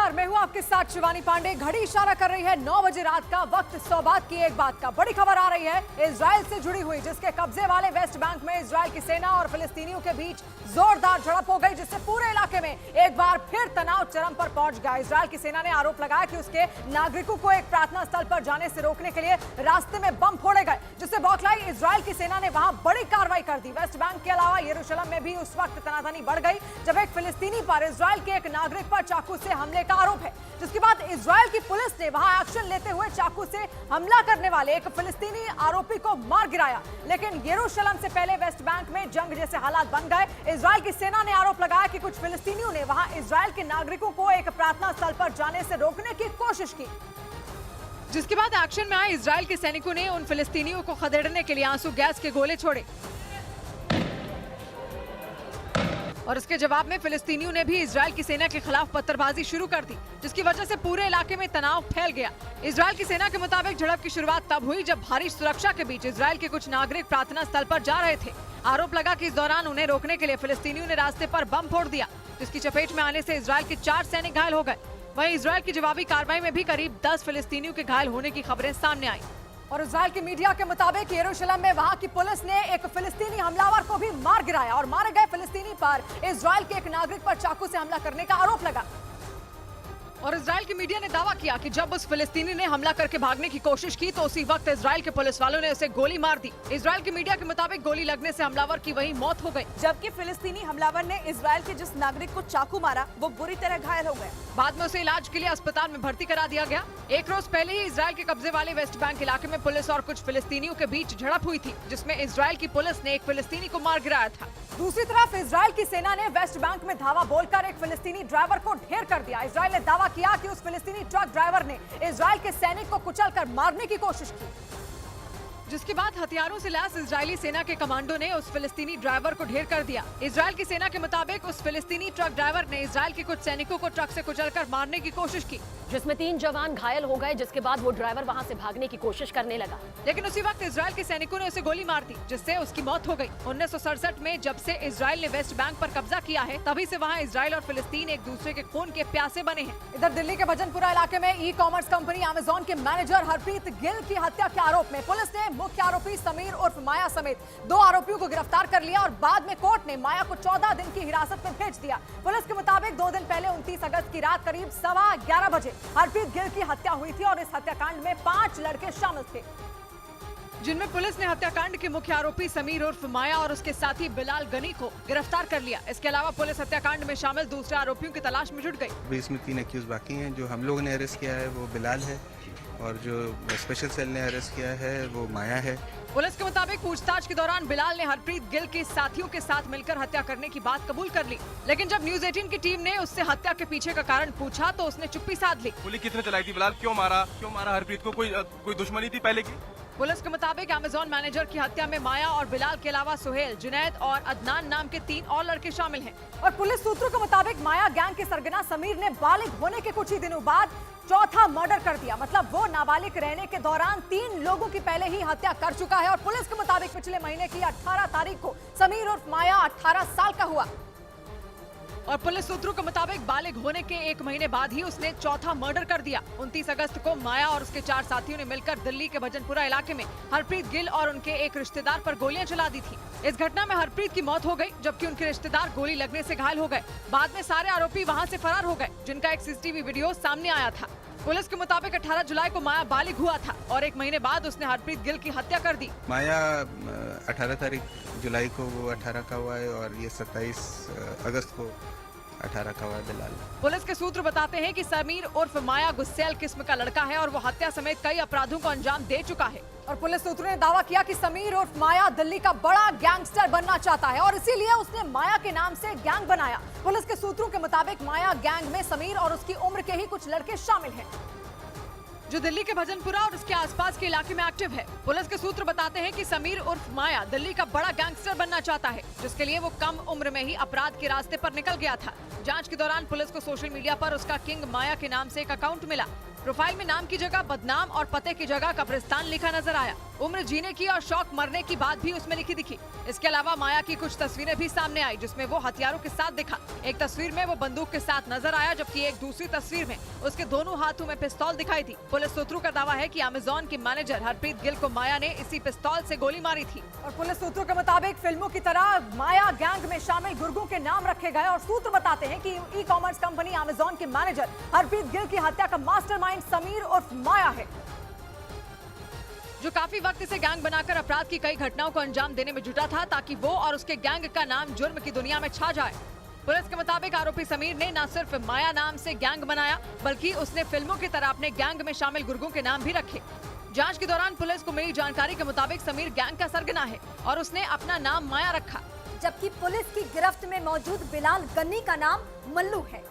नमस्कार, मैं हूं आपके साथ शिवानी पांडे। घड़ी इशारा कर रही है 9 बजे रात का वक्त। सौगात की एक बात का बड़ी खबर आ रही है इजराइल से जुड़ी हुई, जिसके कब्जे वाले वेस्ट बैंक में इजराइल की सेना और फिलिस्तीनियों के बीच जोरदार झड़प हो गई, जिससे पूरे इलाके में एक बार फिर तनाव चरम पर पहुंच गया। इजराइल की सेना ने आरोप लगाया कि उसके नागरिकों को एक प्रार्थना स्थल पर जाने से रोकने के लिए रास्ते में बम फोड़े गए, जिससे बौखलाई इजराइल की सेना ने वहां बड़ी कार्रवाई कर दी। वेस्ट बैंक के अलावा यरूशलेम में भी उस वक्त तनातनी बढ़ गई जब एक फिलिस्तीनी पर इजराइल के एक नागरिक पर चाकू से हमले का आरोप है, जिसके बाद इजराइल की पुलिस ने वहां एक्शन लेते हुए चाकू से हमला करने वाले एक फिलिस्तीनी आरोपी को मार गिराया। लेकिन यरूशलेम से पहले वेस्ट बैंक में जंग जैसे हालात बन गए। इजराइल की सेना ने आरोप लगाया कि कुछ फिलिस्तीनियों ने वहां इजराइल के नागरिकों को एक प्रार्थना स्थल पर जाने से रोकने की कोशिश की, जिसके बाद एक्शन में आए इजराइल के सैनिकों ने उन फिलिस्तीनियों को खदेड़ने के लिए आंसू गैस के गोले छोड़े और उसके जवाब में फिलिस्तीनियों ने भी इजराइल की सेना के खिलाफ पत्थरबाजी शुरू कर दी, जिसकी वजह से पूरे इलाके में तनाव फैल गया। इजराइल की सेना के मुताबिक झड़प की शुरुआत तब हुई जब भारी सुरक्षा के बीच इजराइल के कुछ नागरिक प्रार्थना स्थल पर जा रहे थे। आरोप लगा कि इस दौरान उन्हें रोकने के लिए फिलिस्तीनियों ने रास्ते पर बम फोड़ दिया, जिसकी चपेट में आने से इजराइल के 4 सैनिक घायल हो गए। वहीं इजराइल की जवाबी कार्रवाई में भी करीब 10 फिलिस्तीनियों के घायल होने की खबरें सामने आई। और इजराइल की मीडिया के मुताबिक यरूशलेम में वहां की पुलिस ने एक फिलिस्तीनी हमलावर को भी मार गिराया और मारे गए फिलिस्तीनी पर इजराइल के एक नागरिक पर चाकू से हमला करने का आरोप लगा। और इजराइल की मीडिया ने दावा किया कि जब उस फिलिस्तीनी ने हमला करके भागने की कोशिश की तो उसी वक्त इजराइल के पुलिस वालों ने उसे गोली मार दी। इजराइल की मीडिया के मुताबिक गोली लगने से हमलावर की वहीं मौत हो गई, जबकि फिलिस्तीनी हमलावर ने इजराइल के जिस नागरिक को चाकू मारा वो बुरी तरह घायल हो गए। बाद में उसे इलाज के लिए अस्पताल में भर्ती करा दिया गया। एक रोज पहले ही इजराइल के कब्जे वाले वेस्ट बैंक इलाके में पुलिस और कुछ फिलिस्तीनियों के बीच झड़प हुई थी, जिसमें इजराइल की पुलिस ने एक फिलिस्तीनी को मार गिराया था। दूसरी तरफ इजराइल की सेना ने वेस्ट बैंक में धावा बोलकर एक फिलिस्तीनी ड्राइवर को ढेर कर दिया। इजराइल ने दावा किया कि उस फिलिस्तीनी ट्रक ड्राइवर ने इजराइल के सैनिक को कुचलकर मारने की कोशिश की, जिसके बाद हथियारों से लैस इजरायली सेना के कमांडो ने उस फिलिस्तीनी ड्राइवर को ढेर कर दिया। इजराइल की सेना के मुताबिक उस फिलिस्तीनी ट्रक ड्राइवर ने इजराइल के कुछ सैनिकों को ट्रक से कुचलकर मारने की कोशिश की, जिसमें 3 जवान घायल हो गए, जिसके बाद वो ड्राइवर वहां से भागने की कोशिश करने लगा। लेकिन उसी वक्त इजराइल के सैनिकों ने उसे गोली मार दी, जिससे उसकी मौत हो गई। 1967 में जब से इजराइल ने वेस्ट बैंक पर कब्जा किया है, तभी से वहां इजराइल और फिलिस्तीन एक दूसरे के खून के प्यासे बने हैं। इधर दिल्ली के भजनपुरा इलाके में ई-कॉमर्स कंपनी अमेजॉन के मैनेजर हरप्रीत गिल की हत्या के आरोप में पुलिस ने मुख्य आरोपी समीर उर्फ माया समेत 2 आरोपियों को गिरफ्तार कर लिया और बाद में कोर्ट ने माया को 14 दिन की हिरासत में भेज दिया। पुलिस के मुताबिक 2 दिन पहले 29 अगस्त की रात करीब 11:15 बजे हरप्रीत गिल की हत्या हुई थी और इस हत्याकांड में 5 लड़के शामिल थे, जिनमें पुलिस ने हत्याकांड के मुख्य आरोपी समीर उर्फ माया और उसके साथी बिलाल गनी को गिरफ्तार कर लिया। इसके अलावा पुलिस हत्याकांड में शामिल दूसरे आरोपियों की तलाश में जुट गई। अभी इसमें 3 एक्यूज बाकी हैं। जो हम लोगों ने अरेस्ट किया है वो बिलाल है और जो स्पेशल सेल ने अरेस्ट किया है वो माया है। पुलिस के मुताबिक पूछताछ के दौरान बिलाल ने हरप्रीत गिल के साथियों के साथ मिलकर हत्या करने की बात कबूल कर ली, लेकिन जब न्यूज़ 18 की टीम ने उससे हत्या के पीछे का कारण पूछा तो उसने चुप्पी साध ली। गोली किसने चलाई थी? बिलाल क्यों मारा हरप्रीत को? कोई दुश्मनी थी पहले की? पुलिस के मुताबिक अमेजॉन मैनेजर की हत्या में माया और बिलाल के अलावा सुहेल, जुनैद और अदनान नाम के 3 और लड़के शामिल हैं। और पुलिस सूत्रों के मुताबिक माया गैंग के सरगना समीर ने बालिग होने के कुछ ही दिनों बाद चौथा मर्डर कर दिया। मतलब वो नाबालिग रहने के दौरान 3 लोगों की पहले ही हत्या कर चुका है। और पुलिस के मुताबिक पिछले महीने की 18 तारीख को समीर उर्फ माया 18 साल का हुआ और पुलिस सूत्रों के मुताबिक बालिग होने के 1 महीने बाद ही उसने चौथा मर्डर कर दिया। 29 अगस्त को माया और उसके 4 साथियों ने मिलकर दिल्ली के भजनपुरा इलाके में हरप्रीत गिल और उनके एक रिश्तेदार पर गोलियां चला दी थी। इस घटना में हरप्रीत की मौत हो गई, जबकि उनके रिश्तेदार गोली लगने से घायल हो गए। बाद में सारे आरोपी वहां से फरार हो गए, जिनका एक सीसीटीवी वीडियो सामने आया था। पुलिस के मुताबिक 18 जुलाई को माया बालिग हुआ था और 1 महीने बाद उसने हरप्रीत गिल की हत्या कर दी। माया 18 जुलाई को वो 18 का हुआ है और ये 27 अगस्त को 18 का हुआ है बिलाल। पुलिस के सूत्र बताते हैं कि समीर उर्फ माया गुस्सैल किस्म का लड़का है और वो हत्या समेत कई अपराधों को अंजाम दे चुका है। और पुलिस सूत्रों ने दावा किया कि समीर उर्फ माया दिल्ली का बड़ा गैंगस्टर बनना चाहता है और इसीलिए उसने माया के नाम से गैंग बनाया। पुलिस के सूत्रों के मुताबिक माया गैंग में समीर और उसकी उम्र के ही कुछ लड़के शामिल हैं, जो दिल्ली के भजनपुरा और उसके आसपास के इलाके में एक्टिव है। पुलिस के सूत्र बताते हैं कि समीर उर्फ माया दिल्ली का बड़ा गैंगस्टर बनना चाहता है, जिसके लिए वो कम उम्र में ही अपराध के रास्ते पर निकल गया था। जांच के दौरान पुलिस को सोशल मीडिया पर उसका किंग माया के नाम से एक अकाउंट मिला। प्रोफाइल में नाम की जगह बदनाम और पते की जगह कब्रिस्तान लिखा नजर आया। उम्र जीने की और शौक मरने की बात भी उसमें लिखी दिखी। इसके अलावा माया की कुछ तस्वीरें भी सामने आई जिसमें वो हथियारों के साथ दिखा। एक तस्वीर में वो बंदूक के साथ नजर आया, जबकि एक दूसरी तस्वीर में उसके दोनों हाथों में पिस्तौल दिखाई थी। पुलिस सूत्रों का दावा है कि अमेजॉन की मैनेजर हरप्रीत गिल को माया ने इसी पिस्तौल से गोली मारी थी। और पुलिस सूत्रों के मुताबिक फिल्मों की तरह माया गैंग में शामिल गुर्गों के नाम रखे गए और सूत्र बताते हैं कि ई कॉमर्स कंपनी अमेजॉन के मैनेजर हरप्रीत गिल की हत्या का मास्टरमाइंड समीर उर्फ माया है, जो काफी वक्त से गैंग बनाकर अपराध की कई घटनाओं को अंजाम देने में जुटा था ताकि वो और उसके गैंग का नाम जुर्म की दुनिया में छा जाए। पुलिस के मुताबिक आरोपी समीर ने न सिर्फ माया नाम से गैंग बनाया, बल्कि उसने फिल्मों की तरह अपने गैंग में शामिल गुर्गों के नाम भी रखे। जांच के दौरान पुलिस को मिली जानकारी के मुताबिक समीर गैंग का सरगना है और उसने अपना नाम माया रखा, जबकि पुलिस की गिरफ्त में मौजूद बिलाल गन्नी का नाम मल्लू है।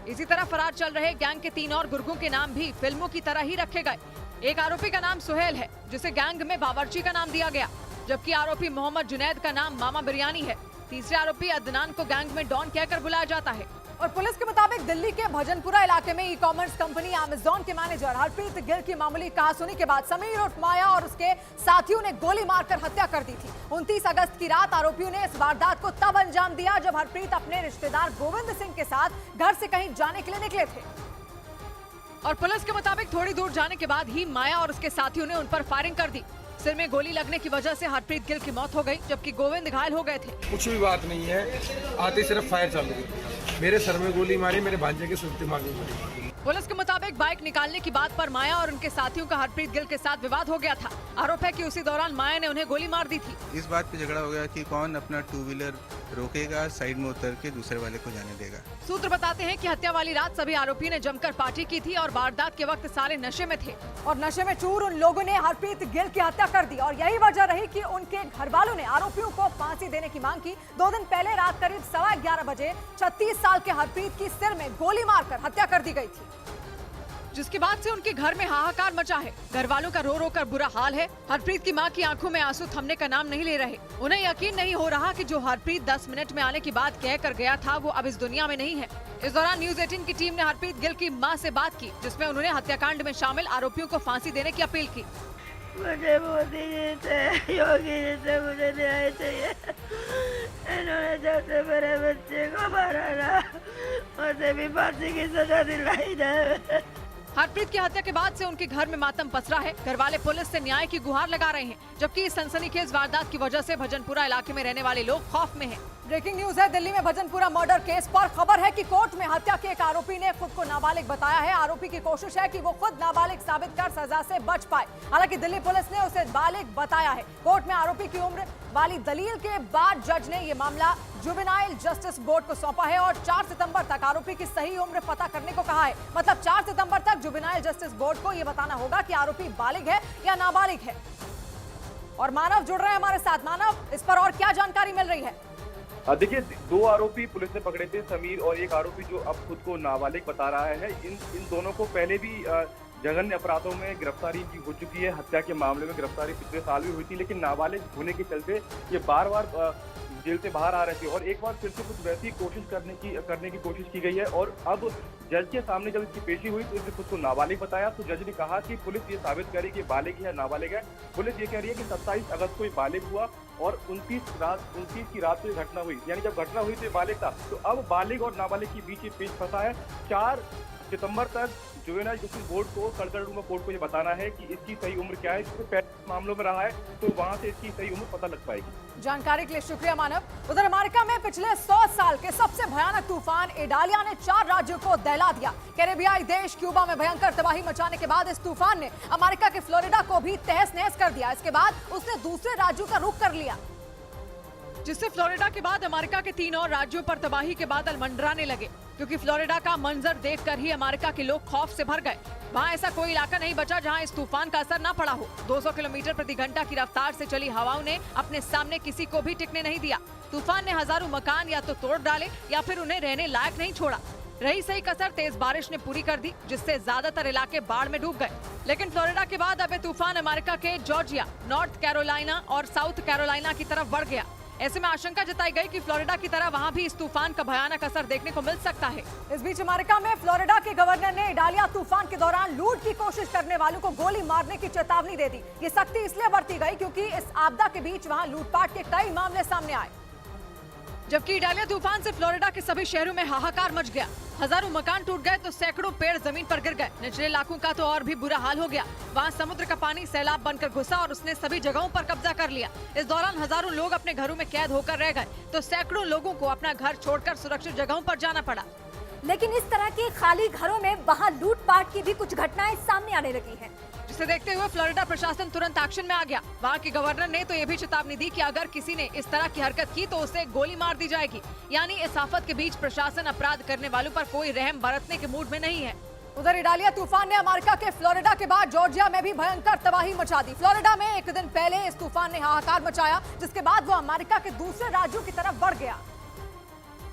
इसी तरह फरार चल रहे गैंग के 3 और गुर्गों के नाम भी फिल्मों की तरह ही रखे गए। एक आरोपी का नाम सुहेल है, जिसे गैंग में बावर्ची का नाम दिया गया, जबकि आरोपी मोहम्मद जुनैद का नाम मामा बिरयानी है। तीसरे आरोपी अदनान को गैंग में डॉन कहकर बुलाया जाता है। और पुलिस के मुताबिक दिल्ली के भजनपुरा इलाके में ई कॉमर्स कंपनी अमेजॉन के मैनेजर हरप्रीत गिल की मामूली कहासुनी के बाद समीर उर्फ माया और उसके साथियों ने गोली मारकर हत्या कर दी थी। 29 अगस्त की रात आरोपियों ने इस वारदात को तब अंजाम दिया जब हरप्रीत अपने रिश्तेदार गोविंद सिंह के साथ घर से कहीं जाने के लिए निकले थे। और पुलिस के मुताबिक थोड़ी दूर जाने के बाद ही माया और उसके साथियों ने उन पर फायरिंग कर दी। सिर में गोली लगने की वजह से हरप्रीत गिल की मौत हो गई, जबकि गोविंद घायल हो गए थे। कुछ भी बात नहीं है, आते सिर्फ फायर चालू हुई, मेरे सर में गोली मारी, मेरे भांजे के सुनते मांगी मारी। पुलिस के मुताबिक बाइक निकालने की बात पर माया और उनके साथियों का हरप्रीत गिल के साथ विवाद हो गया था। आरोप है कि उसी दौरान माया ने उन्हें गोली मार दी थी। इस बात पे झगड़ा हो गया कि कौन अपना 2 व्हीलर रोकेगा, साइड में उतर के दूसरे वाले को जाने देगा। सूत्र बताते हैं कि हत्या वाली रात सभी आरोपी ने जमकर पार्टी की थी और वारदात के वक्त सारे नशे में थे और नशे में चूर उन लोगों ने हरप्रीत गिल की हत्या कर दी और यही वजह रही कि उनके घर वालों ने आरोपियों को फांसी देने की मांग की। 2 दिन पहले रात करीब 11:15 बजे 36 साल के हरप्रीत की सिर में गोली मारकर हत्या कर दी गई थी, जिसके बाद से उनके घर में हाहाकार मचा है। घर वालों का रो रो कर बुरा हाल है। हरप्रीत की मां की आंखों में आंसू थमने का नाम नहीं ले रहे। उन्हें यकीन नहीं हो रहा कि जो हरप्रीत 10 मिनट में आने की बात कह कर गया था वो अब इस दुनिया में नहीं है। इस दौरान न्यूज 18 की टीम ने हरप्रीत गिल की मां से बात की, जिसमें उन्होंने हत्याकांड में शामिल आरोपियों को फांसी देने की अपील की। मुझे मोदी जी से, योगी जी से मुझे न्याय चाहिए। इन्होंने जैसे मेरे बच्चे को मारा ना, मुझे भी फांसी की सजा दिलाई जाए। हरप्रीत की हत्या के बाद से उनके घर में मातम पसरा है। घर वाले पुलिस से न्याय की गुहार लगा रहे हैं, जबकि इस सनसनीखेज वारदात की वजह से भजनपुरा इलाके में रहने वाले लोग खौफ में हैं। ब्रेकिंग न्यूज है, दिल्ली में भजनपुरा मर्डर केस पर खबर है कि कोर्ट में हत्या के एक आरोपी ने खुद को नाबालिग बताया है। आरोपी की कोशिश है कि वो खुद नाबालिग साबित कर सजा से बच पाए। हालांकि दिल्ली पुलिस ने उसे बालिग बताया है। कोर्ट में आरोपी की उम्र वाली दलील के बाद जज ने ये मामला जुवेनाइल जस्टिस बोर्ड को सौंपा है और 4 सितंबर तक आरोपी की सही उम्र पता करने को कहा है। मतलब 4 सितंबर तक जुवेनाइल जस्टिस बोर्ड को ये बताना होगा कि आरोपी बालिग है या नाबालिग है। और मानव जुड़ रहे हैं हमारे साथ। मानव, इस पर और क्या जानकारी मिल रही है? देखिए, 2 आरोपी पुलिस ने पकड़े थे, समीर और एक आरोपी जो अब खुद को नाबालिग बता रहा है। इन दोनों को पहले भी जघन्य अपराधों में गिरफ्तारी की हो चुकी है। हत्या के मामले में गिरफ्तारी पिछले साल भी हुई थी, लेकिन नाबालिग होने के चलते ये बार बार जेल से बाहर आ रहे थे और एक बार फिर से कुछ वैसी कोशिश करने की कोशिश की गई है। और अब जज के सामने जब इसकी पेशी हुई तो इसने खुद को नाबालिग बताया। तो जज ने कहा कि पुलिस ये साबित करे कि बालिग है नाबालिग है। पुलिस ये कह रही है कि 27 अगस्त को ये बालिग हुआ और 29 की रात को ये घटना हुई, यानी जब घटना हुई तो ये बालिग था। तो अब बालिग और नाबालिग के बीच ये पेच फंसा है। 4 सितंबर तक जुवेनाइल जस्टिस बोर्ड को सर्कल कोर्ट को ये बताना है कि इसकी सही उम्र क्या है। क्योंकि पहले मामलों में रहा है तो वहां से इसकी सही उम्र पता लग पाएगी। जानकारी के लिए शुक्रिया मानव। उधर अमेरिका में पिछले 100 साल के सबसे भयानक तूफान इडालिया ने 4 राज्यों को दहला दिया। कैरेबियाई देश क्यूबा में भयंकर तबाही मचाने के बाद इस तूफान ने अमेरिका के फ्लोरिडा को भी तहस नहस कर दिया। इसके बाद उसने दूसरे राज्यों का रुख कर लिया, जिससे फ्लोरिडा के बाद अमेरिका के 3 और राज्यों पर तबाही के बादल मंडराने लगे। क्योंकि फ्लोरिडा का मंजर देखकर ही अमेरिका के लोग खौफ से भर गए। वहां ऐसा कोई इलाका नहीं बचा जहां इस तूफान का असर न पड़ा हो। 200 किलोमीटर प्रति घंटा की रफ्तार से चली हवाओं ने अपने सामने किसी को भी टिकने नहीं दिया। तूफान ने हजारों मकान या तो तोड़ डाले या फिर उन्हें रहने लायक नहीं छोड़ा। रही सही कसर तेज बारिश ने पूरी कर दी, जिससे ज्यादातर इलाके बाढ़ में डूब गए। लेकिन फ्लोरिडा के बाद अब ये तूफान अमेरिका के जॉर्जिया, नॉर्थ कैरोलिना और साउथ कैरोलिना की तरफ बढ़ गया। ऐसे में आशंका जताई गई कि फ्लोरिडा की तरह वहां भी इस तूफान का भयानक असर देखने को मिल सकता है। इस बीच अमेरिका में फ्लोरिडा के गवर्नर ने इडालिया तूफान के दौरान लूट की कोशिश करने वालों को गोली मारने की चेतावनी दे दी। ये सख्ती इसलिए बरती गई क्योंकि इस आपदा के बीच वहां लूटपाट के कई मामले सामने आए। जबकि इडालिया तूफान से फ्लोरिडा के सभी शहरों में हाहाकार मच गया। हजारों मकान टूट गए तो सैकड़ों पेड़ जमीन पर गिर गए। निचले इलाकों का तो और भी बुरा हाल हो गया। वहां समुद्र का पानी सैलाब बनकर घुसा और उसने सभी जगहों पर कब्जा कर लिया। इस दौरान हजारों लोग अपने घरों में कैद होकर रह गए तो सैकड़ों लोगों को अपना घर छोड़कर सुरक्षित जगहों पर जाना पड़ा। लेकिन इस तरह के खाली घरों में वहां लूटपाट की भी कुछ घटनाएं सामने आने लगी हैं। जिसे देखते हुए फ्लोरिडा प्रशासन तुरंत एक्शन में आ गया। वहां के गवर्नर ने तो ये भी चेतावनी दी कि अगर किसी ने इस तरह की हरकत की तो उसे गोली मार दी जाएगी। यानी इस आफत के बीच प्रशासन अपराध करने वालों पर कोई रहम बरतने के मूड में नहीं है। उधर इडालिया तूफान ने अमेरिका के फ्लोरिडा के बाद जॉर्जिया में भी भयंकर तबाही मचा दी। फ्लोरिडा में एक दिन पहले इस तूफान ने हाहाकार मचाया, जिसके बाद वो अमेरिका के दूसरे राज्यों की तरफ बढ़ गया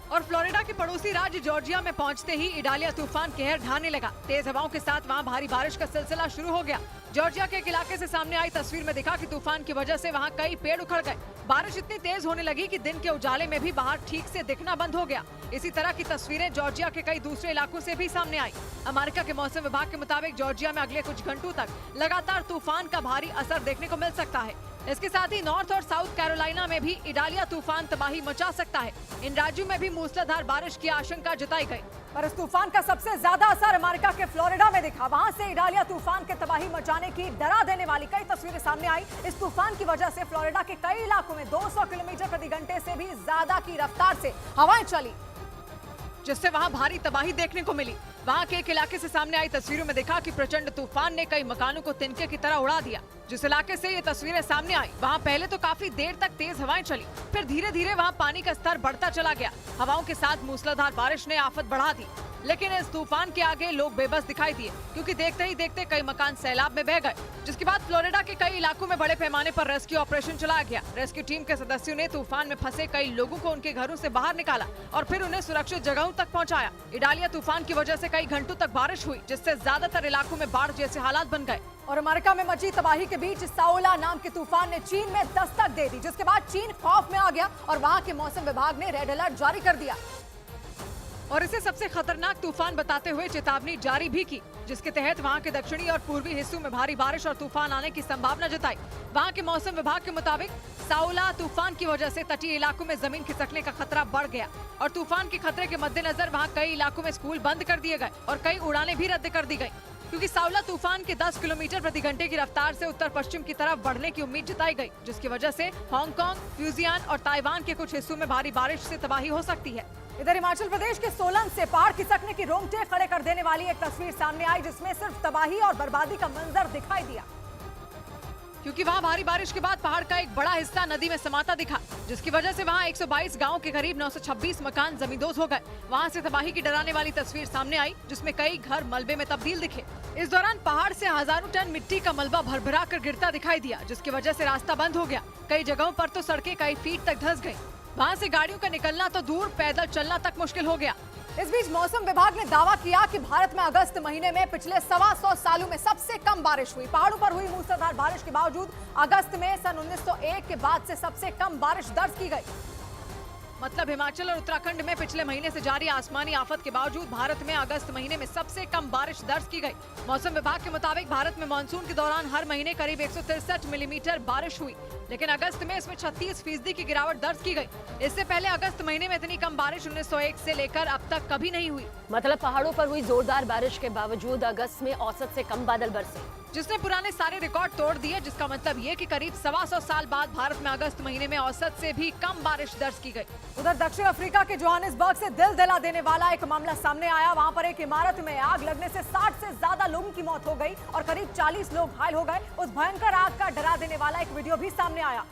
और फ्लोरिडा के पड़ोसी राज्य जॉर्जिया में पहुंचते ही इडालिया तूफान कहर ढाने लगा। तेज हवाओं के साथ वहां भारी बारिश का सिलसिला शुरू हो गया। जॉर्जिया के एक इलाके से सामने आई तस्वीर में दिखा कि तूफान की वजह से वहां कई पेड़ उखड़ गए। बारिश इतनी तेज होने लगी कि दिन के उजाले में भी बाहर ठीक से दिखना बंद हो गया। इसी तरह की तस्वीरें जॉर्जिया के कई दूसरे इलाकों से भी सामने आई। अमेरिका के मौसम विभाग के मुताबिक जॉर्जिया में अगले कुछ घंटों तक लगातार तूफान का भारी असर देखने को मिल सकता है। इसके साथ ही नॉर्थ और साउथ कैरोलिना में भी इडालिया तूफान तबाही मचा सकता है। इन राज्यों में भी मूसलाधार बारिश की आशंका जताई गई। पर इस तूफान का सबसे ज्यादा असर अमेरिका के फ्लोरिडा में दिखा। वहां से इडालिया तूफान के तबाही मचाने की डरा देने वाली कई तस्वीरें सामने आई। इस तूफान की वजह से फ्लोरिडा के कई इलाकों में 200 किलोमीटर प्रति घंटे से भी ज्यादा की रफ्तार से हवाएं चली, जिससे वहां भारी तबाही देखने को मिली। वहां के एक इलाके से सामने आई तस्वीरों में देखा कि प्रचंड तूफान ने कई मकानों को तिनके की तरह उड़ा दिया। जिस इलाके से ये तस्वीरें सामने आई वहां पहले तो काफी देर तक तेज हवाएं चली, फिर धीरे धीरे वहां पानी का स्तर बढ़ता चला गया। हवाओं के साथ मूसलाधार बारिश ने आफत बढ़ा दी। लेकिन इस तूफान के आगे लोग बेबस दिखाई दिए, क्योंकि देखते ही देखते कई मकान सैलाब में बह गए। जिसके बाद फ्लोरिडा के कई इलाकों में बड़े पैमाने पर रेस्क्यू ऑपरेशन चलाया गया। रेस्क्यू टीम के सदस्यों ने तूफान में फंसे कई लोगों को उनके घरों से बाहर निकाला और फिर उन्हें सुरक्षित जगहों तक पहुंचाया। इडालिया तूफान की वजह से कई घंटों तक बारिश हुई, जिससे ज्यादातर इलाकों में बाढ़ जैसे हालात बन गए। और अमेरिका में मची तबाही के बीच साओला नाम के तूफान ने चीन में दस्तक दे दी, जिसके बाद चीन खौफ में आ गया और वहां के मौसम विभाग ने रेड अलर्ट जारी कर दिया और इसे सबसे खतरनाक तूफान बताते हुए चेतावनी जारी भी की, जिसके तहत वहां के दक्षिणी और पूर्वी हिस्सों में भारी बारिश और तूफान आने की संभावना जताई। वहां के मौसम विभाग के मुताबिक साओला तूफान की वजह से तटीय इलाकों में जमीन खिसकने का खतरा बढ़ गया और तूफान के खतरे के मद्देनजर वहां कई इलाकों में स्कूल बंद कर दिए गए और कई उड़ानें भी रद्द कर दी गई, क्योंकि साओला तूफान के 10 किलोमीटर प्रति घंटे की रफ्तार से उत्तर पश्चिम की तरफ बढ़ने की उम्मीद जताई गई, जिसकी वजह से हांगकांग, फ्यूजियान और ताइवान के कुछ हिस्सों में भारी बारिश से तबाही हो सकती है। इधर हिमाचल प्रदेश के सोलन से पहाड़ खिसकने की रोंगटे खड़े कर देने वाली एक तस्वीर सामने आई, जिसमें सिर्फ तबाही और बर्बादी का मंजर दिखाई दिया, क्योंकि वहां भारी बारिश के बाद पहाड़ का एक बड़ा हिस्सा नदी में समाता दिखा, जिसकी वजह से वहां 122 गांव के करीब 926 मकान जमींदोज हो गए। वहां से तबाही की डराने वाली तस्वीर सामने आई, जिसमें कई घर मलबे में तब्दील दिखे। इस दौरान पहाड़ से हजारों टन मिट्टी का मलबा भरभरा कर गिरता दिखाई दिया, जिसकी वजह से रास्ता बंद हो गया। कई जगहों पर तो सड़कें कई फीट तक धंस गयी। वहाँ से गाड़ियों का निकलना तो दूर, पैदल चलना तक मुश्किल हो गया। इस बीच मौसम विभाग ने दावा किया कि भारत में अगस्त महीने में पिछले 125 सालों में सबसे कम बारिश हुई। पहाड़ों पर हुई मूसलाधार बारिश के बावजूद अगस्त में सन 1901 के बाद से सबसे कम बारिश दर्ज की गई। मतलब हिमाचल और उत्तराखंड में पिछले महीने से जारी आसमानी आफत के बावजूद भारत में अगस्त महीने में सबसे कम बारिश दर्ज की गई। मौसम विभाग के मुताबिक भारत में मानसून के दौरान हर महीने करीब 163 मिलीमीटर बारिश हुई, लेकिन अगस्त में इसमें 36% की गिरावट दर्ज की गई। इससे पहले अगस्त महीने में इतनी कम बारिश 1901 से लेकर अब तक कभी नहीं हुई। मतलब पहाड़ों पर हुई जोरदार बारिश के बावजूद अगस्त में औसत से कम बादल बरसे, जिसने पुराने सारे रिकॉर्ड तोड़ दिए, जिसका मतलब ये कि करीब 125 साल बाद भारत में अगस्त महीने में औसत से भी कम बारिश दर्ज की गई। उधर दक्षिण अफ्रीका के जोहानिसबर्ग से दिल दिला देने वाला एक मामला सामने आया। वहां पर एक इमारत में आग लगने से 60 से ज्यादा लोगों की मौत हो गई और करीब 40 लोग घायल हो गए। उस भयंकर आग का डरा देने वाला एक वीडियो भी सामने आया,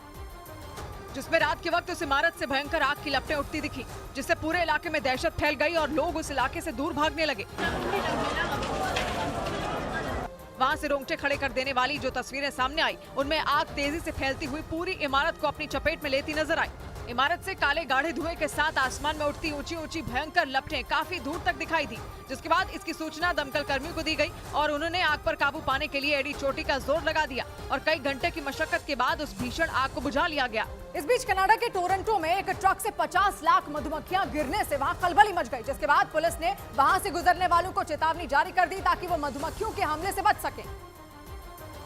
जिसमें रात के वक्त उस इमारत से भयंकर आग की लपटें उठती दिखी, जिससे पूरे इलाके में दहशत फैल गई और लोग उस इलाके से दूर भागने लगे। वहां से रोंगटे खड़े कर देने वाली जो तस्वीरें सामने आई, उनमें आग तेजी से फैलती हुई पूरी इमारत को अपनी चपेट में लेती नजर आई। इमारत से काले गाढ़े धुएं के साथ आसमान में उठती ऊंची ऊंची भयंकर लपटें काफी दूर तक दिखाई दी, जिसके बाद इसकी सूचना दमकल कर्मियों को दी गई और उन्होंने आग पर काबू पाने के लिए एड़ी चोटी का जोर लगा दिया और कई घंटे की मशक्कत के बाद उस भीषण आग को बुझा लिया गया। इस बीच कनाडा के टोरंटो में एक ट्रक से 50 लाख मधुमक्खियां गिरने से वहां खलबली मच गई, जिसके बाद पुलिस ने वहां से गुजरने वालों को चेतावनी जारी कर दी ताकि वो मधुमक्खियों के हमले से बच सके,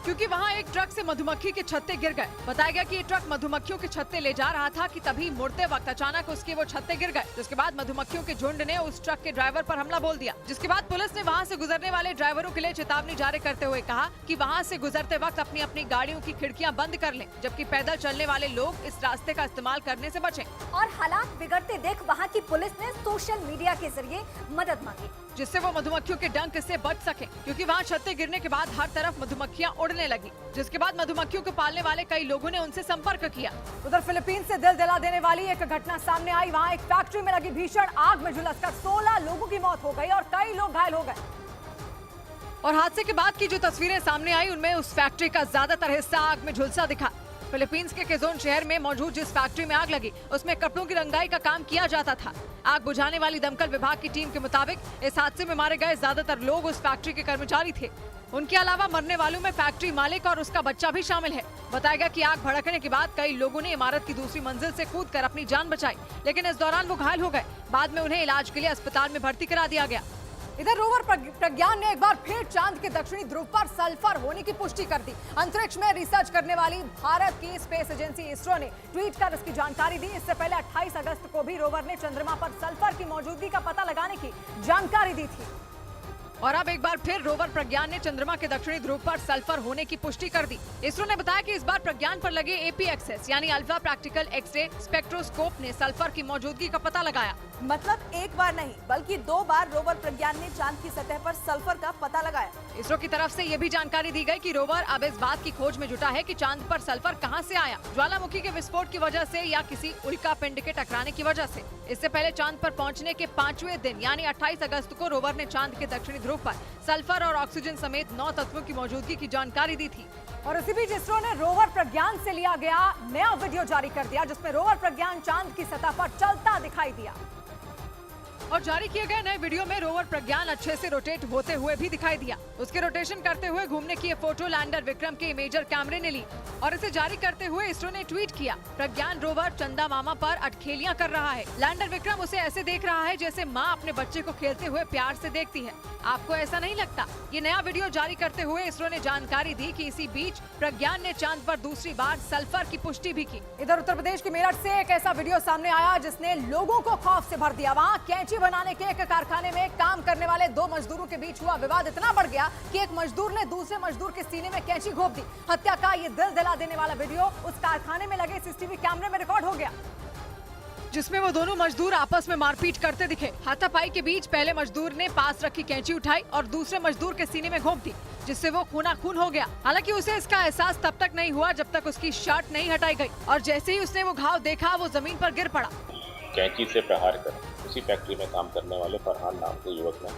क्योंकि वहां एक ट्रक से मधुमक्खी के छत्ते गिर गए। बताया गया कि ये ट्रक मधुमक्खियों के छत्ते ले जा रहा था कि तभी मुड़ते वक्त अचानक उसके वो छत्ते गिर गए, जिसके बाद मधुमक्खियों के झुंड ने उस ट्रक के ड्राइवर पर हमला बोल दिया, जिसके बाद पुलिस ने वहां से गुजरने वाले ड्राइवरों के लिए चेतावनी जारी करते हुए कहा कि वहां से गुजरते वक्त अपनी अपनी गाड़ियों की खिड़कियां बंद कर लें, जबकि पैदल चलने वाले लोग इस रास्ते का इस्तेमाल करने से बचें। और हालात बिगड़ते देख वहां की पुलिस ने सोशल मीडिया के जरिए मदद मांगी, जिससे वो मधुमक्खियों के डंक से बच सके, क्योंकि वहाँ छत्ते गिरने के बाद हर तरफ मधुमक्खियाँ उड़ने लगी, जिसके बाद मधुमक्खियों को पालने वाले कई लोगों ने उनसे संपर्क किया। उधर फिलीपींस से दिल दिला देने वाली एक घटना सामने आई। वहाँ एक फैक्ट्री में लगी भीषण आग में झुलसकर 16 लोगों की मौत हो गई और कई लोग घायल हो गए। और हादसे के बाद की जो तस्वीरें सामने आई उनमें उस फैक्ट्री का ज्यादातर हिस्सा आग में झुलसा दिखा। फिलीपींस के केजोन शहर में मौजूद जिस फैक्ट्री में आग लगी उसमें कपड़ों की रंगाई का काम किया जाता था। आग बुझाने वाली दमकल विभाग की टीम के मुताबिक इस हादसे में मारे गए ज्यादातर लोग उस फैक्ट्री के कर्मचारी थे। उनके अलावा मरने वालों में फैक्ट्री मालिक और उसका बच्चा भी शामिल है। बताया गया कि आग भड़कने के बाद कई लोगों ने इमारत की दूसरी मंजिल से कूदकर अपनी जान बचाई, लेकिन इस दौरान वो घायल हो गए। बाद में उन्हें इलाज के लिए अस्पताल में भर्ती करा दिया गया। इधर रोवर प्रज्ञान ने एक बार फिर चांद के दक्षिणी ध्रुव पर सल्फर होने की पुष्टि कर दी। अंतरिक्ष में रिसर्च करने वाली भारत की स्पेस एजेंसी इसरो ने ट्वीट कर इसकी जानकारी दी। इससे पहले 28 अगस्त को भी रोवर ने चंद्रमा पर सल्फर की मौजूदगी का पता लगाने की जानकारी दी थी। और अब एक बार फिर रोवर प्रज्ञान ने चंद्रमा के दक्षिणी ध्रुव पर सल्फर होने की पुष्टि कर दी। इसरो ने बताया कि इस बार प्रज्ञान पर लगे APXS यानी अल्ट्रा प्रैक्टिकल एक्सरे स्पेक्ट्रोस्कोप ने सल्फर की मौजूदगी का पता लगाया। मतलब एक बार नहीं बल्कि 2 बार रोवर प्रज्ञान ने चांद की सतह पर सल्फर का पता लगाया। इसरो की तरफ से ये भी जानकारी दी गई कि रोवर अब इस बात की खोज में जुटा है कि चांद पर सल्फर कहां से आया, ज्वालामुखी के विस्फोट की वजह से या किसी उल्का पिंड के टकराने की वजह से। इससे पहले चांद पर पहुंचने के 5वें दिन यानी 28 अगस्त को रोवर ने चांद के दक्षिणी ध्रुव पर सल्फर और ऑक्सीजन समेत 9 तत्वों की मौजूदगी की जानकारी दी थी। और इसी बीच इसरो ने रोवर प्रज्ञान से लिया गया नया वीडियो जारी कर दिया, जिसमें रोवर प्रज्ञान चांद की सतह पर चलता दिखाई दिया। और जारी किए गए नए वीडियो में रोवर प्रज्ञान अच्छे से रोटेट होते हुए भी दिखाई दिया। उसके रोटेशन करते हुए घूमने की ये फोटो लैंडर विक्रम के इमेजर कैमरे ने ली और इसे जारी करते हुए इसरो ने ट्वीट किया, प्रज्ञान रोवर चंदा मामा पर अटखेलियां कर रहा है। लैंडर विक्रम उसे ऐसे देख रहा है जैसे माँ अपने बच्चे को खेलते हुए प्यार से देखती है। आपको ऐसा नहीं लगता? ये नया वीडियो जारी करते हुए इसरो ने जानकारी दी कि इसी बीच प्रज्ञान ने चांद पर दूसरी बार सल्फर की पुष्टि भी की। इधर उत्तर प्रदेश के मेरठ से एक ऐसा वीडियो सामने आया जिसने लोगों को खौफ से भर दिया। वहाँ कैंची बनाने के एक कारखाने में काम करने वाले 2 मजदूरों के बीच हुआ विवाद इतना बढ़ गया कि एक मजदूर ने दूसरे मजदूर के सीने में कैंची घोंप दी। हत्या का ये दिल दिला देने वाला वीडियो उस कारखाने में लगे CCTV कैमरे में रिकॉर्ड हो गया, जिसमें वो दोनों मजदूर आपस में मारपीट करते दिखे। हाथापाई के बीच पहले मजदूर ने पास रखी कैंची उठाई और दूसरे मजदूर के सीने में घोंप दी, जिससे वो खूनाखून हो गया। हालांकि उसे इसका एहसास तब तक नहीं हुआ जब तक उसकी शर्ट नहीं हटाई गई और जैसे ही उसने वो घाव देखा वो जमीन पर गिर पड़ा। कैंची से प्रहार कर उसी फैक्ट्री में काम करने वाले फरहान नाम के युवक ने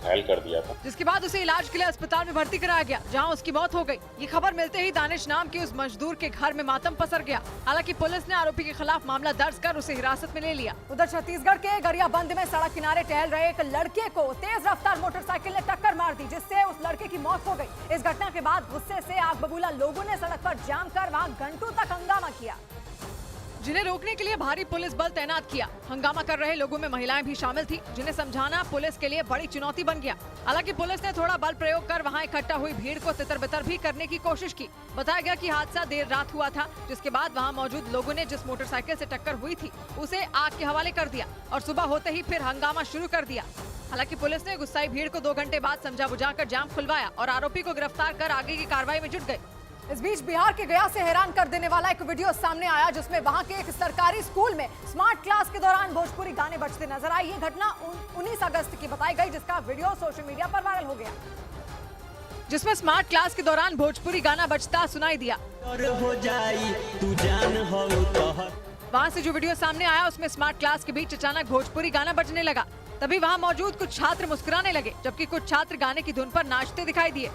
घायल कर दिया था, जिसके बाद उसे इलाज के लिए अस्पताल में भर्ती कराया गया, जहां उसकी मौत हो गई। ये खबर मिलते ही दानिश नाम के उस मजदूर के घर में मातम पसर गया। हालांकि पुलिस ने आरोपी के खिलाफ मामला दर्ज कर उसे हिरासत में ले लिया। उधर छत्तीसगढ़ के गरियाबंद में सड़क किनारे टहल रहे एक लड़के को तेज रफ्तार मोटरसाइकिल ने टक्कर मार दी, जिससे उस लड़के की मौत हो गई। इस घटना के बाद गुस्से से आग बबूला लोगों ने सड़क पर जाम कर वहाँ घंटों तक हंगामा किया, जिन्हें रोकने के लिए भारी पुलिस बल तैनात किया। हंगामा कर रहे लोगों में महिलाएं भी शामिल थी, जिन्हें समझाना पुलिस के लिए बड़ी चुनौती बन गया। हालांकि पुलिस ने थोड़ा बल प्रयोग कर वहां इकट्ठा हुई भीड़ को तितर-बितर भी करने की कोशिश की। बताया गया कि हादसा देर रात हुआ था, जिसके बाद वहां मौजूद लोगों ने जिस मोटरसाइकिल से टक्कर हुई थी उसे आग के हवाले कर दिया और सुबह होते ही फिर हंगामा शुरू कर दिया। हालांकि पुलिस ने गुस्साई भीड़ को 2 घंटे बाद समझा बुझाकर जाम खुलवाया और आरोपी को गिरफ्तार कर आगे की कार्रवाई में जुट गए। इस बीच बिहार के गया से हैरान कर देने वाला एक वीडियो सामने आया, जिसमें वहां के एक सरकारी स्कूल में स्मार्ट क्लास के दौरान भोजपुरी गाने बजते नजर आए। ये घटना 19 अगस्त की बताई गई, जिसका वीडियो सोशल मीडिया पर वायरल हो गया, जिसमें स्मार्ट क्लास के दौरान भोजपुरी गाना बजता सुनाई दिया। वहां से जो वीडियो सामने आया उसमें स्मार्ट क्लास के बीच अचानक भोजपुरी गाना बजने लगा। तभी वहां मौजूद कुछ छात्र मुस्कुराने लगे, जबकि कुछ छात्र गाने की धुन पर नाचते दिखाई दिए।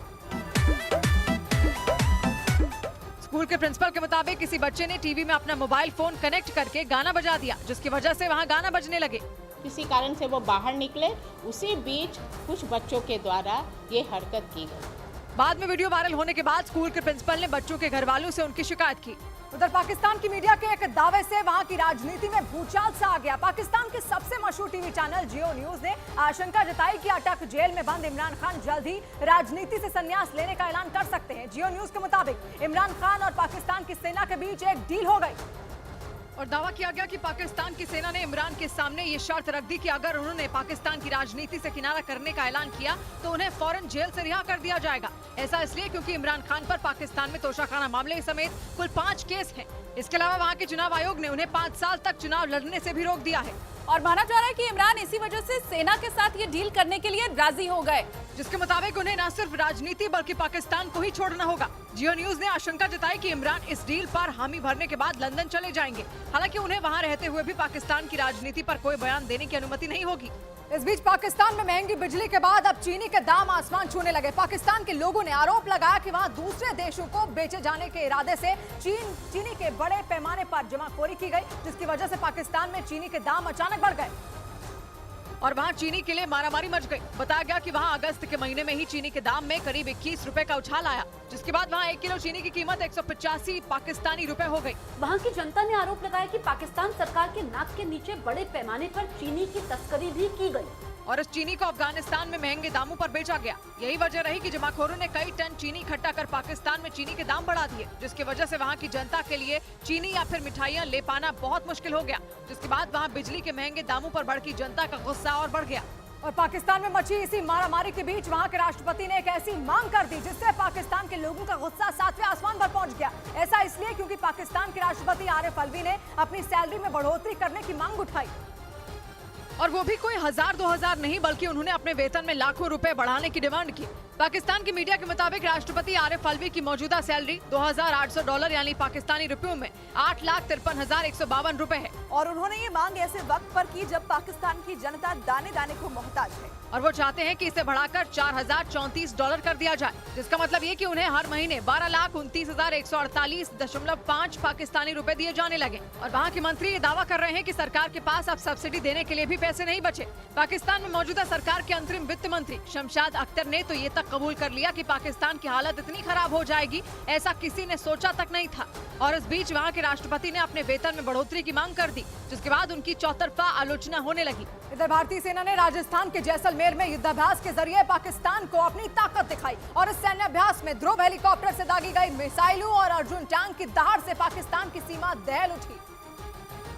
स्कूल के प्रिंसिपल के मुताबिक किसी बच्चे ने टीवी में अपना मोबाइल फोन कनेक्ट करके गाना बजा दिया, जिसकी वजह से वहाँ गाना बजने लगे। किसी कारण से वो बाहर निकले, उसी बीच कुछ बच्चों के द्वारा ये हरकत की गई। बाद में वीडियो वायरल होने के बाद स्कूल के प्रिंसिपल ने बच्चों के घर वालों से उनकी शिकायत की। उधर पाकिस्तान की मीडिया के एक दावे से वहां की राजनीति में भूचाल सा आ गया। पाकिस्तान के सबसे मशहूर टीवी चैनल जियो न्यूज ने आशंका जताई कि अटक जेल में बंद इमरान खान जल्द ही राजनीति से संन्यास लेने का ऐलान कर सकते हैं। जियो न्यूज के मुताबिक इमरान खान और पाकिस्तान की सेना के बीच एक डील हो गई और दावा किया गया कि पाकिस्तान की सेना ने इमरान के सामने ये शर्त रख दी कि अगर उन्होंने पाकिस्तान की राजनीति से किनारा करने का ऐलान किया तो उन्हें फौरन जेल से रिहा कर दिया जाएगा। ऐसा इसलिए क्योंकि इमरान खान पर पाकिस्तान में तोशाखाना मामले समेत कुल 5 केस हैं। इसके अलावा वहाँ के चुनाव आयोग ने उन्हें 5 साल तक चुनाव लड़ने से भी रोक दिया है। और माना जा रहा है कि इमरान इसी वजह से सेना के साथ ये डील करने के लिए राजी हो गए, जिसके मुताबिक उन्हें न सिर्फ राजनीति बल्कि पाकिस्तान को ही छोड़ना होगा। जियो न्यूज ने आशंका जताई कि इमरान इस डील पर हामी भरने के बाद लंदन चले जाएंगे। हालांकि उन्हें वहां रहते हुए भी पाकिस्तान की राजनीति पर कोई बयान देने की अनुमति नहीं होगी। इस बीच पाकिस्तान में महंगी बिजली के बाद अब चीनी के दाम आसमान छूने लगे। पाकिस्तान के लोगों ने आरोप लगाया कि वहां दूसरे देशों को बेचे जाने के इरादे से चीनी के बड़े पैमाने पर जमाखोरी की गई, जिसकी वजह से पाकिस्तान में चीनी के दाम अचानक बढ़ गए और वहां चीनी के लिए मारामारी मच गई। बताया गया कि वहां अगस्त के महीने में ही चीनी के दाम में करीब 21 रुपए का उछाल आया, जिसके बाद वहां 1 किलो चीनी की कीमत 185 पाकिस्तानी रुपए हो गई। वहां की जनता ने आरोप लगाया कि पाकिस्तान सरकार के नाक के नीचे बड़े पैमाने पर चीनी की तस्करी भी की गई और इस चीनी को अफगानिस्तान में महंगे दामों पर बेचा गया। यही वजह रही कि जमाखोरों ने कई टन चीनी इकट्ठा कर पाकिस्तान में चीनी के दाम बढ़ा दिए, जिसकी वजह से वहां की जनता के लिए चीनी या फिर मिठाइयां ले पाना बहुत मुश्किल हो गया। जिसके बाद वहां बिजली के महंगे दामों पर भड़की जनता का गुस्सा और बढ़ गया। और पाकिस्तान में मची इसी मारामारी के बीच वहां के राष्ट्रपति ने एक ऐसी मांग कर दी जिससे पाकिस्तान के लोगों का गुस्सा 7वें आसमान पर पहुंच गया। ऐसा इसलिए क्योंकि पाकिस्तान के राष्ट्रपति आरिफ अलवी ने अपनी सैलरी में बढ़ोतरी करने की मांग उठाई और वो भी कोई 1000-2000 नहीं, बल्कि उन्होंने अपने वेतन में लाखों रुपए बढ़ाने की डिमांड की। पाकिस्तान की मीडिया के मुताबिक राष्ट्रपति आरिफ अलवी की मौजूदा सैलरी $2800 यानी पाकिस्तानी रुपयों में 8,53,152 रुपए है और उन्होंने ये मांग ऐसे वक्त पर की जब पाकिस्तान की जनता दाने दाने को मोहताज है और वो चाहते हैं कि इसे बढ़ाकर $4034 कर दिया जाए, जिसका मतलब ये कि उन्हें हर महीने 12,29,148.5 पाकिस्तानी रुपए दिए जाने लगे। और वहाँ के मंत्री ये दावा कर रहे हैं कि सरकार के पास अब सब्सिडी देने के लिए भी पैसे नहीं बचे। पाकिस्तान में मौजूदा सरकार के अंतरिम वित्त मंत्री शमशाद अख्तर ने तो ये तक कबूल कर लिया कि पाकिस्तान की हालत इतनी खराब हो जाएगी ऐसा किसी ने सोचा तक नहीं था। और इस बीच वहाँ के राष्ट्रपति ने अपने वेतन में बढ़ोतरी की मांग कर दी, जिसके बाद उनकी चौतरफा आलोचना होने लगी। इधर भारतीय सेना ने राजस्थान के जैसलमेर में युद्धाभ्यास के जरिए पाकिस्तान को अपनी ताकत दिखाई और इस सैन्याभ्यास में ध्रुव हेलीकॉप्टर से दागी गई मिसाइलों और अर्जुन टैंक की दहाड़ से पाकिस्तान की सीमा दहल उठी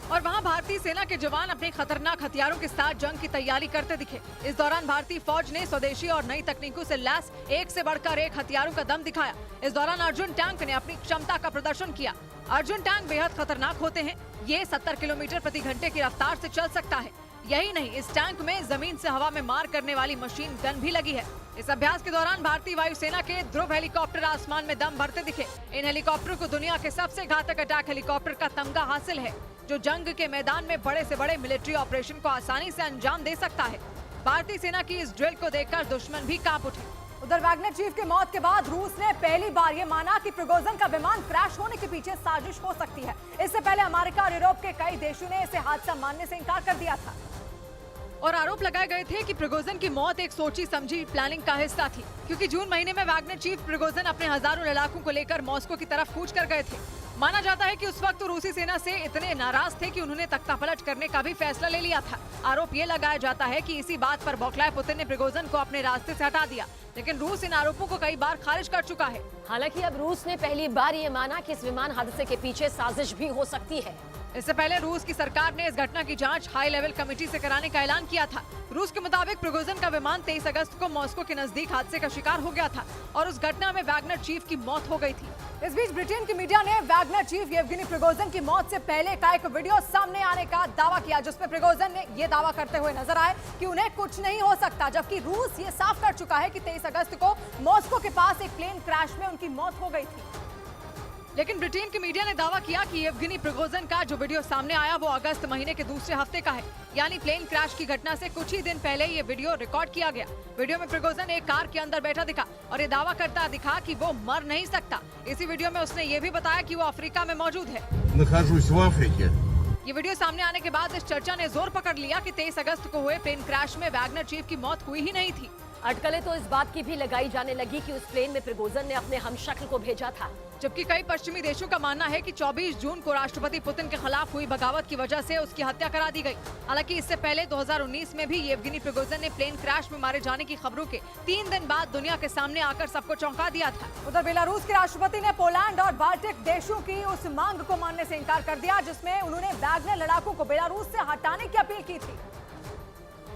और वहां भारतीय सेना के जवान अपने खतरनाक हथियारों के साथ जंग की तैयारी करते दिखे। इस दौरान भारतीय फौज ने स्वदेशी और नई तकनीकों से लैस एक से बढ़कर एक हथियारों का दम दिखाया। इस दौरान अर्जुन टैंक ने अपनी क्षमता का प्रदर्शन किया। अर्जुन टैंक बेहद खतरनाक होते हैं। ये 70 किलोमीटर प्रति घंटे की रफ्तार से चल सकता है। यही नहीं, इस टैंक में जमीन से हवा में मार करने वाली मशीन गन भी लगी है। इस अभ्यास के दौरान भारतीय वायुसेना के ध्रुव हेलीकॉप्टर आसमान में दम भरते दिखे। इन हेलीकॉप्टरों को दुनिया के सबसे घातक अटैक हेलीकॉप्टर का तमगा हासिल है, जो जंग के मैदान में बड़े से बड़े मिलिट्री ऑपरेशन को आसानी से अंजाम दे सकता है। भारतीय सेना की इस ड्रिल को देखकर दुश्मन भी कांप उठे। उधर वैगनर चीफ की मौत के बाद रूस ने पहली बार ये माना कि प्रिगोजिन का विमान क्रैश होने के पीछे साजिश हो सकती है। इससे पहले अमेरिका और यूरोप के कई देशों ने इसे हादसा मानने से इनकार कर दिया था और आरोप लगाए गए थे कि प्रिगोजिन की मौत एक सोची समझी प्लानिंग का हिस्सा थी, क्योंकि जून महीने में वैगनर चीफ प्रिगोजिन अपने हजारों लड़ाकों को लेकर मॉस्को की तरफ कूच कर गए थे। माना जाता है कि उस वक्त रूसी सेना से इतने नाराज थे कि उन्होंने तख्तापलट करने का भी फैसला ले लिया था। आरोप ये लगाया जाता है कि इसी बात पर बौखलाए पुतिन ने प्रिगोजिन को अपने रास्ते से हटा दिया, लेकिन रूस इन आरोपों को कई बार खारिज कर चुका है। हालांकि अब रूस ने पहली बार ये माना कि इस विमान हादसे के पीछे साजिश भी हो सकती है। इससे पहले रूस की सरकार ने इस घटना की जांच हाई लेवल कमेटी से कराने का ऐलान किया था। रूस के मुताबिक प्रिगोजिन का विमान 23 अगस्त को मॉस्को के नजदीक हादसे का शिकार हो गया था और उस घटना में वैगनर चीफ की मौत हो गई थी। इस बीच ब्रिटेन की मीडिया ने वैगनर चीफ येवगेनी प्रिगोजिन की मौत से पहले का एक वीडियो सामने आने का दावा किया, जिसमें प्रिगोजिन ने यह दावा करते हुए नजर आए कि उन्हें कुछ नहीं हो सकता, जबकि रूस ये साफ कर चुका है कि 23 अगस्त को मॉस्को के पास एक प्लेन क्रैश में उनकी मौत हो गई थी। लेकिन ब्रिटेन की मीडिया ने दावा किया कि येवगेनी प्रिगोजिन का जो वीडियो सामने आया वो अगस्त महीने के दूसरे हफ्ते का है, यानी प्लेन क्रैश की घटना से कुछ ही दिन पहले ये वीडियो रिकॉर्ड किया गया। वीडियो में प्रिगोजिन एक कार के अंदर बैठा दिखा और ये दावा करता दिखा कि वो मर नहीं सकता। इसी वीडियो में उसने ये भी बताया कि वो अफ्रीका में मौजूद है। ये वीडियो सामने आने के बाद इस चर्चा ने जोर पकड़ लिया कि 23 अगस्त को हुए प्लेन क्रैश में वैगनर चीफ की मौत हुई ही नहीं थी। अटकलें तो इस बात की भी लगाई जाने लगी कि उस प्लेन में प्रिगोजिन ने अपने हमशक्ल को भेजा था, जबकि कई पश्चिमी देशों का मानना है कि 24 जून को राष्ट्रपति पुतिन के खिलाफ हुई बगावत की वजह से उसकी हत्या करा दी गई। हालांकि इससे पहले 2019 में भी येवगेनी प्रिगोजिन ने प्लेन क्रैश में मारे जाने की खबरों के 3 दिन बाद दुनिया के सामने आकर सबको चौंका दिया था। उधर बेलारूस के राष्ट्रपति ने पोलैंड और बाल्टिक देशों की उस मांग को मानने से इनकार कर दिया जिसमें उन्होंने वैगनर लड़ाकों को बेलारूस से हटाने की अपील की थी,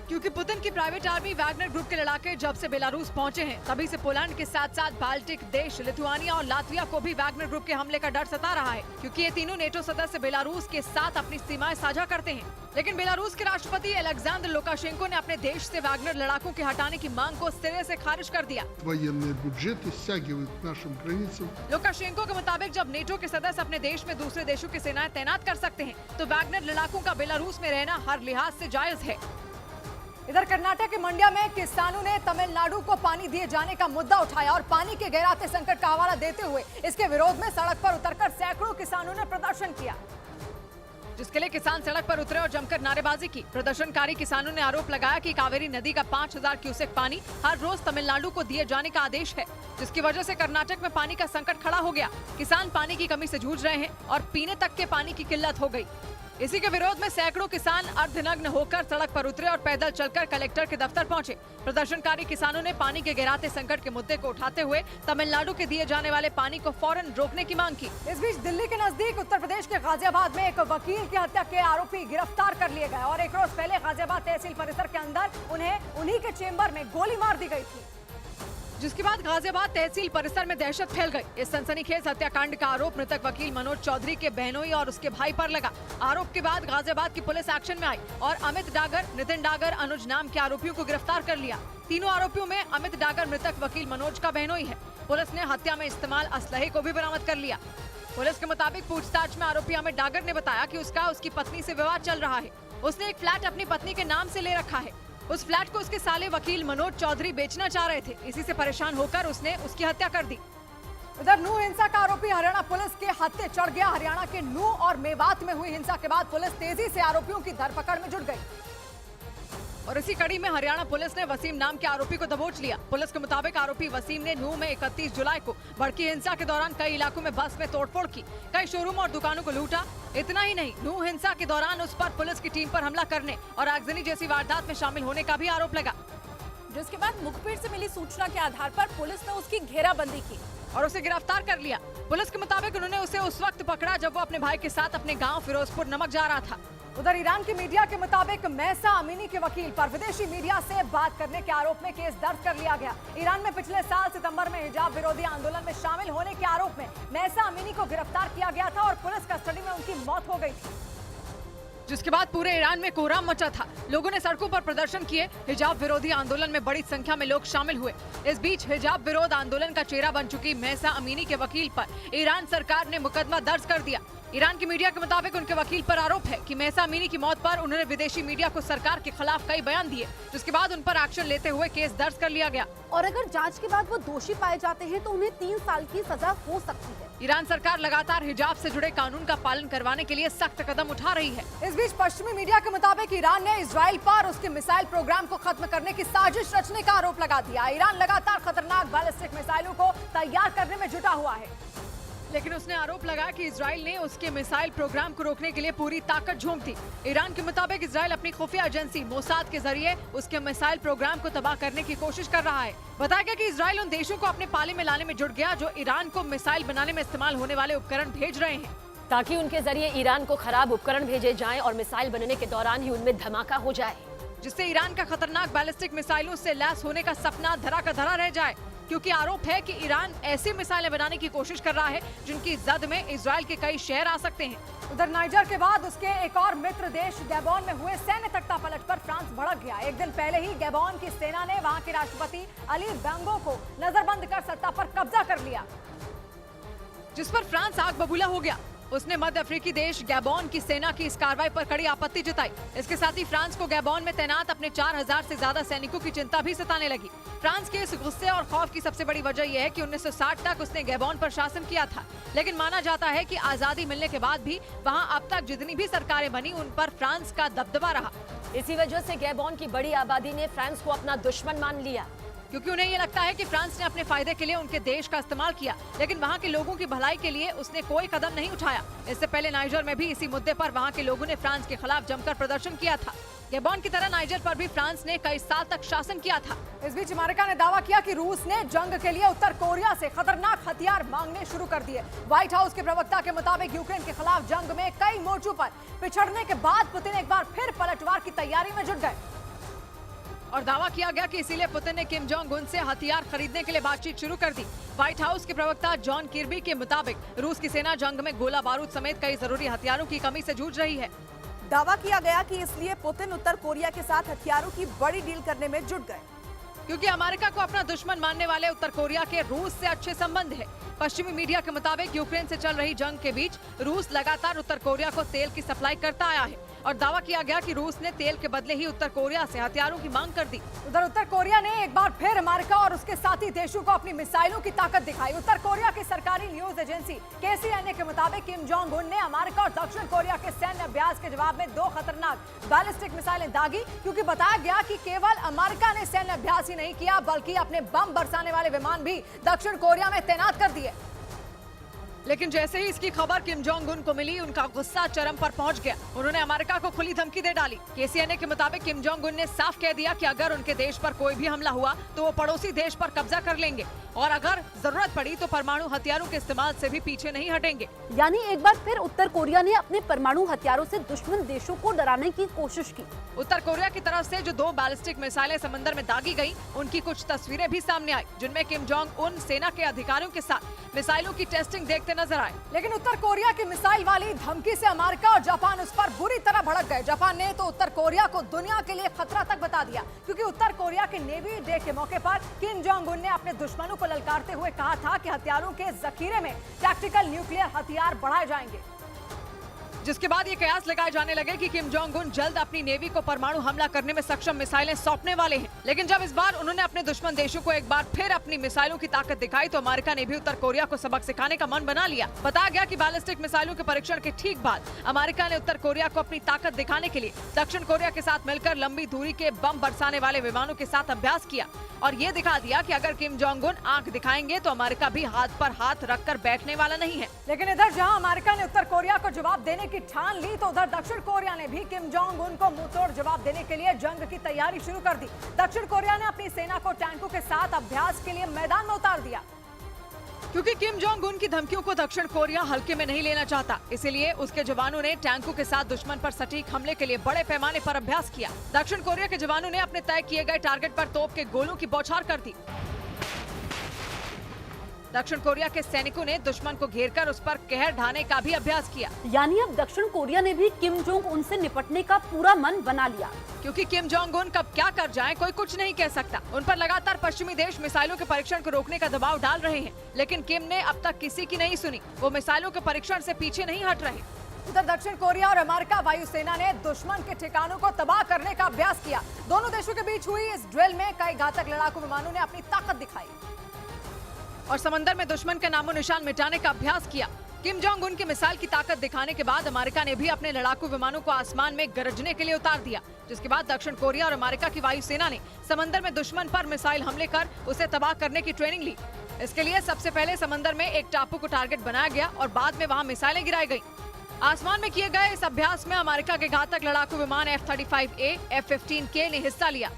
क्योंकि पुतिन की प्राइवेट आर्मी वैगनर ग्रुप के लड़ाके जब से बेलारूस पहुंचे हैं तभी से पोलैंड के साथ साथ बाल्टिक देश लिथुआनिया और लातविया को भी वैगनर ग्रुप के हमले का डर सता रहा है, क्योंकि ये तीनों नेटो सदस्य बेलारूस के साथ अपनी सीमाएं साझा करते हैं। लेकिन बेलारूस के राष्ट्रपति अलेक्जेंडर लुकाशेंको ने अपने देश से वैगनर लड़ाकों के हटाने की मांग को सिरे से खारिज कर दिया। लुकाशेंको के मुताबिक जब नेटो के सदस्य अपने देश में दूसरे देशों की सेनाएं तैनात कर सकते हैं तो वैगनर लड़ाकों का बेलारूस में रहना हर लिहाज से जायज है। इधर कर्नाटक के मंड्या में किसानों ने तमिलनाडु को पानी दिए जाने का मुद्दा उठाया और पानी के गहराते संकट का हवाला देते हुए इसके विरोध में सड़क पर उतरकर सैकड़ों किसानों ने प्रदर्शन किया, जिसके लिए किसान सड़क पर उतरे और जमकर नारेबाजी की। प्रदर्शनकारी किसानों ने आरोप लगाया कि कावेरी नदी का 5000 क्यूसेक पानी हर रोज तमिलनाडु को दिए जाने का आदेश है, जिसकी वजह से कर्नाटक में पानी का संकट खड़ा हो गया। किसान पानी की कमी से जूझ रहे हैं और पीने तक के पानी की किल्लत हो गई। इसी के विरोध में सैकड़ों किसान अर्धनग्न होकर सड़क पर उतरे और पैदल चलकर कलेक्टर के दफ्तर पहुंचे। प्रदर्शनकारी किसानों ने पानी के गिराते संकट के मुद्दे को उठाते हुए तमिलनाडु के दिए जाने वाले पानी को फौरन रोकने की मांग की। इस बीच दिल्ली के नजदीक उत्तर प्रदेश के गाजियाबाद में एक वकील की हत्या के आरोपी गिरफ्तार कर लिए गए और एक रोज पहले गाजियाबाद तहसील परिसर के अंदर उन्हें उन्हीं के चेम्बर में गोली मार दी गई थी, जिसके बाद गाजियाबाद तहसील परिसर में दहशत फैल गई। इस सनसनीखेज हत्याकांड का आरोप मृतक वकील मनोज चौधरी के बहनोई और उसके भाई पर लगा। आरोप के बाद गाजियाबाद की पुलिस एक्शन में आई और अमित डागर, नितिन डागर, अनुज नाम के आरोपियों को गिरफ्तार कर लिया। तीनों आरोपियों में अमित डागर मृतक वकील मनोज का बहनोई है। पुलिस ने हत्या में इस्तेमाल असलहे को भी बरामद कर लिया। पुलिस के मुताबिक पूछताछ में आरोपी अमित डागर ने बताया कि उसकी पत्नी से विवाद चल रहा है। उसने एक फ्लैट अपनी पत्नी के नाम से ले रखा है। उस फ्लैट को उसके साले वकील मनोज चौधरी बेचना चाह रहे थे। इसी से परेशान होकर उसने उसकी हत्या कर दी। उधर नूह हिंसा का आरोपी हरियाणा पुलिस के हत्थे चढ़ गया। हरियाणा के नूह और मेवात में हुई हिंसा के बाद पुलिस तेजी से आरोपियों की धरपकड़ में जुट गई और इसी कड़ी में हरियाणा पुलिस ने वसीम नाम के आरोपी को दबोच लिया। पुलिस के मुताबिक आरोपी वसीम ने नूह में 31 जुलाई को भड़की हिंसा के दौरान कई इलाकों में बस में तोड़फोड़ की, कई शोरूम और दुकानों को लूटा। इतना ही नहीं, नूह हिंसा के दौरान उस पर पुलिस की टीम पर हमला करने और आगजनी जैसी वारदात में शामिल होने का भी आरोप लगा, जिसके बाद मुखबिर से मिली सूचना के आधार पर पुलिस ने उसकी घेराबंदी की और उसे गिरफ्तार कर लिया। पुलिस के मुताबिक उन्होंने उसे उस वक्त पकड़ा जब वो अपने भाई के साथ अपने गांव फिरोजपुर नमक जा रहा था। उधर ईरान की मीडिया के मुताबिक महसा अमीनी के वकील पर विदेशी मीडिया से बात करने के आरोप में केस दर्ज कर लिया गया। ईरान में पिछले साल सितंबर में हिजाब विरोधी आंदोलन में शामिल होने के आरोप में महसा अमीनी को गिरफ्तार किया गया था और पुलिस कस्टडी में उनकी मौत हो गई थी, जिसके बाद पूरे ईरान में कोहराम मचा था। लोगों ने सड़कों पर प्रदर्शन किए। हिजाब विरोधी आंदोलन में बड़ी संख्या में लोग शामिल हुए। इस बीच हिजाब विरोध आंदोलन का चेहरा बन चुकी महसा अमीनी के वकील पर ईरान सरकार ने मुकदमा दर्ज कर दिया। ईरान की मीडिया के मुताबिक उनके वकील पर आरोप है कि महसा अमीनी की मौत पर उन्होंने विदेशी मीडिया को सरकार के खिलाफ कई बयान दिए, जिसके बाद उन पर एक्शन लेते हुए केस दर्ज कर लिया गया। और अगर जांच के बाद वो दोषी पाए जाते हैं तो उन्हें 3 साल की सजा हो सकती है। ईरान सरकार लगातार हिजाब से जुड़े कानून का पालन करवाने के लिए सख्त कदम उठा रही है। इस बीच पश्चिमी मीडिया के मुताबिक ईरान ने इजराइल पर उसके मिसाइल प्रोग्राम को खत्म करने की साजिश रचने का आरोप लगा दिया। ईरान लगातार खतरनाक बैलिस्टिक मिसाइलों को तैयार करने में जुटा हुआ है, लेकिन उसने आरोप लगाया कि इजराइल ने उसके मिसाइल प्रोग्राम को रोकने के लिए पूरी ताकत झोंक दी। ईरान के मुताबिक इजराइल अपनी खुफिया एजेंसी मोसाद के जरिए उसके मिसाइल प्रोग्राम को तबाह करने की कोशिश कर रहा है। बताया गया कि इजराइल उन देशों को अपने पाले में लाने में जुट गया जो ईरान को मिसाइल बनाने में इस्तेमाल होने वाले उपकरण भेज रहे हैं, ताकि उनके जरिए ईरान को खराब उपकरण भेजे जाएं और मिसाइल बनने के दौरान ही उनमें धमाका हो जाए, जिससे ईरान का खतरनाक बैलिस्टिक मिसाइलों से लैस होने का सपना धरा का धरा रह जाए। क्योंकि आरोप है कि ईरान ऐसी मिसाइलें बनाने की कोशिश कर रहा है जिनकी जद में इजराइल के कई शहर आ सकते हैं। उधर नाइजर के बाद उसके एक और मित्र देश गैबोन में हुए सैन्य तख्तापलट पर फ्रांस भड़क गया। एक दिन पहले ही गैबोन की सेना ने वहां के राष्ट्रपति अली बैंगो को नजरबंद कर सत्ता पर कब्जा कर लिया। जिस पर फ्रांस आग बबूला हो गया। उसने मध्य अफ्रीकी देश गैबोन की सेना की इस कार्रवाई पर कड़ी आपत्ति जताई। इसके साथ ही फ्रांस को गैबोन में तैनात अपने 4000 से ज्यादा सैनिकों की चिंता भी सताने लगी। फ्रांस के इस गुस्से और खौफ की सबसे बड़ी वजह यह है कि 1960 तक उसने गैबोन पर शासन किया था, लेकिन माना जाता है कि आजादी मिलने के बाद भी वहाँ अब तक जितनी भी सरकारें बनी उन पर फ्रांस का दबदबा रहा। इसी वजह से गैबोन की बड़ी आबादी ने फ्रांस को अपना दुश्मन मान लिया, क्योंकि उन्हें ये लगता है कि फ्रांस ने अपने फायदे के लिए उनके देश का इस्तेमाल किया, लेकिन वहाँ के लोगों की भलाई के लिए उसने कोई कदम नहीं उठाया। इससे पहले नाइजर में भी इसी मुद्दे पर वहाँ के लोगों ने फ्रांस के खिलाफ जमकर प्रदर्शन किया था। गैबोन की तरह नाइजर पर भी फ्रांस ने कई साल तक शासन किया था। इस बीच अमेरिका ने दावा किया कि रूस ने जंग के लिए उत्तर कोरिया से खतरनाक हथियार मांगने शुरू कर दिए। व्हाइट हाउस के प्रवक्ता के मुताबिक यूक्रेन के खिलाफ जंग में कई मोर्चों पर पिछड़ने के बाद पुतिन एक बार फिर पलटवार की तैयारी में जुट गए और दावा किया गया कि इसीलिए पुतिन ने किम जोंग उन से हथियार खरीदने के लिए बातचीत शुरू कर दी। व्हाइट हाउस के प्रवक्ता जॉन किर्बी के मुताबिक रूस की सेना जंग में गोला बारूद समेत कई जरूरी हथियारों की कमी से जूझ रही है। दावा किया गया कि इसलिए पुतिन उत्तर कोरिया के साथ हथियारों की बड़ी डील करने में जुट गए, क्योंकि अमेरिका को अपना दुश्मन मानने वाले उत्तर कोरिया के रूस से अच्छे संबंध है। पश्चिमी मीडिया के मुताबिक यूक्रेन से चल रही जंग के बीच रूस लगातार उत्तर कोरिया को तेल की सप्लाई करता आया है और दावा किया गया कि रूस ने तेल के बदले ही उत्तर कोरिया से हथियारों की मांग कर दी। उधर उत्तर कोरिया ने एक बार फिर अमेरिका और उसके साथी देशों को अपनी मिसाइलों की ताकत दिखाई। उत्तर कोरिया की सरकारी न्यूज एजेंसी KCNA के मुताबिक किम जोंग उन ने अमेरिका और दक्षिण कोरिया के सैन्य अभ्यास के जवाब में 2 खतरनाक बैलिस्टिक मिसाइलें दागी, क्योंकि बताया गया कि केवल अमेरिका ने सैन्य अभ्यास ही नहीं किया बल्कि अपने बम बरसाने वाले विमान भी दक्षिण कोरिया में तैनात कर दिए। लेकिन जैसे ही इसकी खबर किम जोंग उन को मिली, उनका गुस्सा चरम पर पहुंच गया। उन्होंने अमेरिका को खुली धमकी दे डाली। KCNA के मुताबिक किम जोंग उन ने साफ कह दिया कि अगर उनके देश पर कोई भी हमला हुआ तो वो पड़ोसी देश पर कब्जा कर लेंगे और अगर जरूरत पड़ी तो परमाणु हथियारों के इस्तेमाल से भी पीछे नहीं हटेंगे। यानी एक बार फिर उत्तर कोरिया ने अपने परमाणु हथियारों से दुश्मन देशों को डराने की कोशिश की। उत्तर कोरिया की तरफ से जो 2 बैलिस्टिक मिसाइलें समंदर में दागी गई, उनकी कुछ तस्वीरें भी सामने आई, जिनमें किम जोंग उन सेना के अधिकारियों के साथ मिसाइलों की टेस्टिंग देखते नजर आए। लेकिन उत्तर कोरिया की मिसाइल वाली धमकी से अमेरिका और जापान उस पर बुरी तरह भड़क गए। जापान ने तो उत्तर कोरिया को दुनिया के लिए खतरा तक बता दिया, क्योंकि उत्तर कोरिया के नेवी डे के मौके पर किम जोंग उन ने अपने दुश्मनों को ललकारते हुए कहा था कि हथियारों के जखीरे में टैक्टिकल न्यूक्लियर हथियार बढ़ाए जाएंगे, जिसके बाद ये कयास लगाए जाने लगे कि किम जोंग उन जल्द अपनी नेवी को परमाणु हमला करने में सक्षम मिसाइलें सौंपने वाले हैं। लेकिन जब इस बार उन्होंने अपने दुश्मन देशों को एक बार फिर अपनी मिसाइलों की ताकत दिखाई तो अमेरिका ने भी उत्तर कोरिया को सबक सिखाने का मन बना लिया। बताया गया कि बैलिस्टिक मिसाइलों के परीक्षण के ठीक बाद अमेरिका ने उत्तर कोरिया को अपनी ताकत दिखाने के लिए दक्षिण कोरिया के साथ मिलकर लंबी दूरी के बम बरसाने वाले विमानों के साथ अभ्यास किया और ये दिखा दिया कि अगर किम जोंग उन आंख दिखाएंगे तो अमेरिका भी हाथ पर हाथ रखकर बैठने वाला नहीं है। लेकिन इधर जहां अमेरिका ने उत्तर कोरिया को जवाब देने की ठान ली तो उधर दक्षिण कोरिया ने भी किम जोंग उन को मुंहतोड़ जवाब देने के लिए जंग की तैयारी शुरू कर दी। दक्षिण कोरिया ने अपनी सेना को टैंकों के साथ अभ्यास के लिए मैदान में उतार दिया, क्योंकि किम जोंग उन की धमकियों को दक्षिण कोरिया हल्के में नहीं लेना चाहता। इसीलिए उसके जवानों ने टैंकों के साथ दुश्मन पर सटीक हमले के लिए बड़े पैमाने पर अभ्यास किया। दक्षिण कोरिया के जवानों ने अपने तय किए गए टारगेट पर तोप के गोलों की बौछार कर दी। दक्षिण कोरिया के सैनिकों ने दुश्मन को घेरकर उस पर कहर ढाने का भी अभ्यास किया। यानी अब दक्षिण कोरिया ने भी किम जोंग उन से निपटने का पूरा मन बना लिया, क्योंकि किम जोंग उन कब क्या कर जाएं कोई कुछ नहीं कह सकता। उन पर लगातार पश्चिमी देश मिसाइलों के परीक्षण को रोकने का दबाव डाल रहे हैं, लेकिन किम ने अब तक किसी की नहीं सुनी। वो मिसाइलों के परीक्षण से पीछे नहीं हट रहे। उधर दक्षिण कोरिया और अमेरिका वायुसेना ने दुश्मन के ठिकानों को तबाह करने का अभ्यास किया। दोनों देशों के बीच हुई इस ड्रिल में कई घातक लड़ाकू विमानों ने अपनी ताकत दिखाई और समंदर में दुश्मन के नामो निशान मिटाने का अभ्यास किया। किम जोंग उन की मिसाइल की ताकत दिखाने के बाद अमेरिका ने भी अपने लड़ाकू विमानों को आसमान में गरजने के लिए उतार दिया, जिसके बाद दक्षिण कोरिया और अमेरिका की वायुसेना ने समंदर में दुश्मन पर मिसाइल हमले कर उसे तबाह करने की ट्रेनिंग ली। इसके लिए सबसे पहले समंदर में एक टापू को टारगेट बनाया गया और बाद में वहाँ मिसाइलें गिराई गयी। आसमान में किए गए इस अभ्यास में अमेरिका के घातक लड़ाकू विमान F-35A, F-15K ने हिस्सा लिया।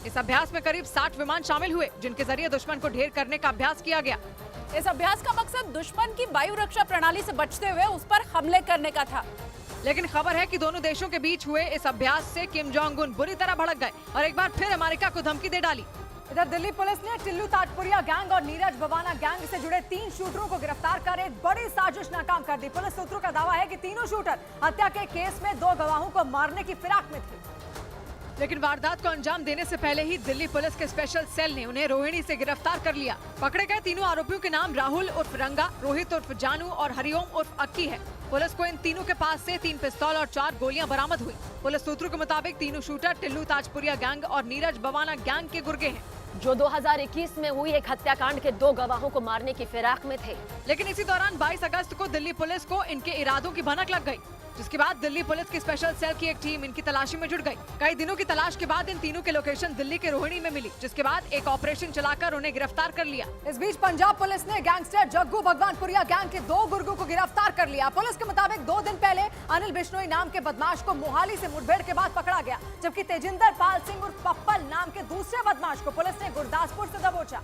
इस अभ्यास में करीब 60 विमान शामिल हुए, जिनके जरिए दुश्मन को ढेर करने का अभ्यास किया गया। इस अभ्यास का मकसद दुश्मन की वायु रक्षा प्रणाली से बचते हुए उस पर हमले करने का था। लेकिन खबर है कि दोनों देशों के बीच हुए इस अभ्यास से किम जोंग उन बुरी तरह भड़क गए और एक बार फिर अमेरिका को धमकी दे डाली। इधर दिल्ली पुलिस ने टिल्लू ताजपुरिया गैंग और नीरज बवाना गैंग से जुड़े 3 शूटरों को गिरफ्तार कर एक बड़ी साजिश नाकाम कर दी। पुलिस सूत्रों का दावा है कि तीनों शूटर हत्या के केस में 2 गवाहों को मारने की फिराक में थे। लेकिन वारदात को अंजाम देने से पहले ही दिल्ली पुलिस के स्पेशल सेल ने उन्हें रोहिणी से गिरफ्तार कर लिया। पकड़े गए तीनों आरोपियों के नाम राहुल उर्फ रंगा, रोहित उर्फ जानू और हरिओम उर्फ अक्की है। पुलिस को इन तीनों के पास से 3 पिस्तौल और 4 गोलियां बरामद हुई। पुलिस सूत्रों के मुताबिक तीनों शूटर टिल्लू ताजपुरिया गैंग और नीरज बवाना गैंग के गुर्गे हैं, जो 2021 में हुई एक हत्याकांड के 2 गवाहों को मारने की फिराक में थे। लेकिन इसी दौरान 22 अगस्त को दिल्ली पुलिस को इनके इरादों की भनक लग गई, जिसके बाद दिल्ली पुलिस की स्पेशल सेल की एक टीम इनकी तलाशी में जुट गई। कई दिनों की तलाश के बाद इन तीनों के लोकेशन दिल्ली के रोहिणी में मिली, जिसके बाद एक ऑपरेशन चलाकर उन्हें गिरफ्तार कर लिया। इस बीच पंजाब पुलिस ने गैंगस्टर जग्गू भगवानपुरिया गैंग के 2 गुर्गों को गिरफ्तार कर लिया। पुलिस के मुताबिक 2 दिन पहले अनिल बिश्नोई नाम के बदमाश को मोहाली से मुठभेड़ के बाद पकड़ा गया, जबकि तेजिंदर पाल सिंह उर्फ पप्पल नाम के दूसरे बदमाश को पुलिस ने गुरदासपुर से दबोचा।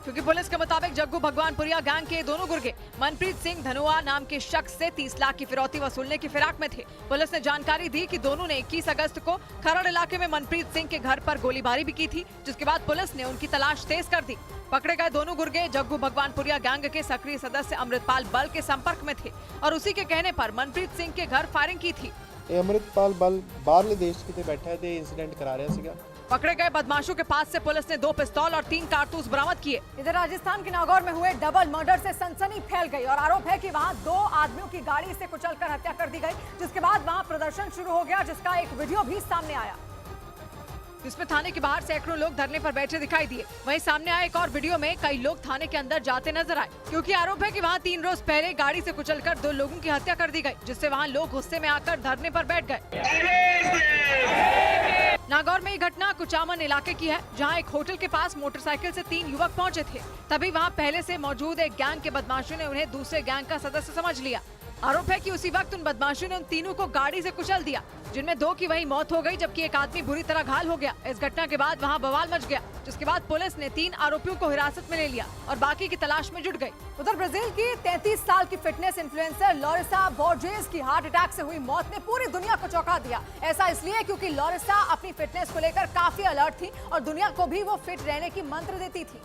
क्योंकि पुलिस के मुताबिक जग्गू भगवानपुरिया गैंग के दोनों गुर्गे मनप्रीत सिंह धनोआ नाम के शख्स से 30 लाख की फिरौती वसूलने की फिराक में थे। पुलिस ने जानकारी दी कि दोनों ने 21 अगस्त को खरड़ इलाके में मनप्रीत सिंह के घर पर गोलीबारी भी की थी, जिसके बाद पुलिस ने उनकी तलाश तेज कर दी। पकड़े गए दोनों गुर्गे जग्गू भगवानपुरिया गैंग के सक्रिय सदस्य अमृतपाल बल के संपर्क में थे और उसी के कहने पर मनप्रीत सिंह के घर फायरिंग की थी। अमृतपाल बल बाहरले देश किते बैठा थे, इंसिडेंट करा रहा सीगा। पकड़े गए बदमाशों के पास से पुलिस ने 2 पिस्तौल और 3 कारतूस बरामद किए। इधर राजस्थान के नागौर में हुए डबल मर्डर से सनसनी फैल गई और आरोप है कि वहां 2 आदमियों की गाड़ी से कुचलकर हत्या कर दी गई, जिसके बाद वहां प्रदर्शन शुरू हो गया, जिसका एक वीडियो भी सामने आया, जिसमें थाने के बाहर सैकड़ों लोग धरने पर बैठे दिखाई दिए। वहीं सामने आए एक और वीडियो में कई लोग थाने के अंदर जाते नजर आए, क्योंकि आरोप है कि वहां 3 रोज पहले गाड़ी से कुचलकर 2 लोगों की हत्या कर दी गई, जिससे वहां लोग गुस्से में आकर धरने पर बैठ गए। नागौर में ये घटना कुचामन इलाके की है, जहां एक होटल के पास मोटरसाइकिल से 3 युवक पहुंचे थे। तभी वहां पहले से मौजूद एक गैंग के बदमाशों ने उन्हें दूसरे गैंग का सदस्य समझ लिया। आरोप है कि उसी वक्त उन बदमाशों ने उन तीनों को गाड़ी से कुचल दिया, जिनमें 2 की वहीं मौत हो गई, जबकि एक आदमी बुरी तरह घायल हो गया। इस घटना के बाद वहां बवाल मच गया, जिसके बाद पुलिस ने 3 आरोपियों को हिरासत में ले लिया और बाकी की तलाश में जुट गई। उधर ब्राजील की 33 साल की फिटनेस इन्फ्लुएंसर लॉरेसा बोर्जेस की हार्ट अटैक से हुई मौत ने पूरी दुनिया को चौंका दिया। ऐसा इसलिए क्योंकि लॉरेसा अपनी फिटनेस को लेकर काफी अलर्ट थी और दुनिया को भी वो फिट रहने की मंत्र देती थी,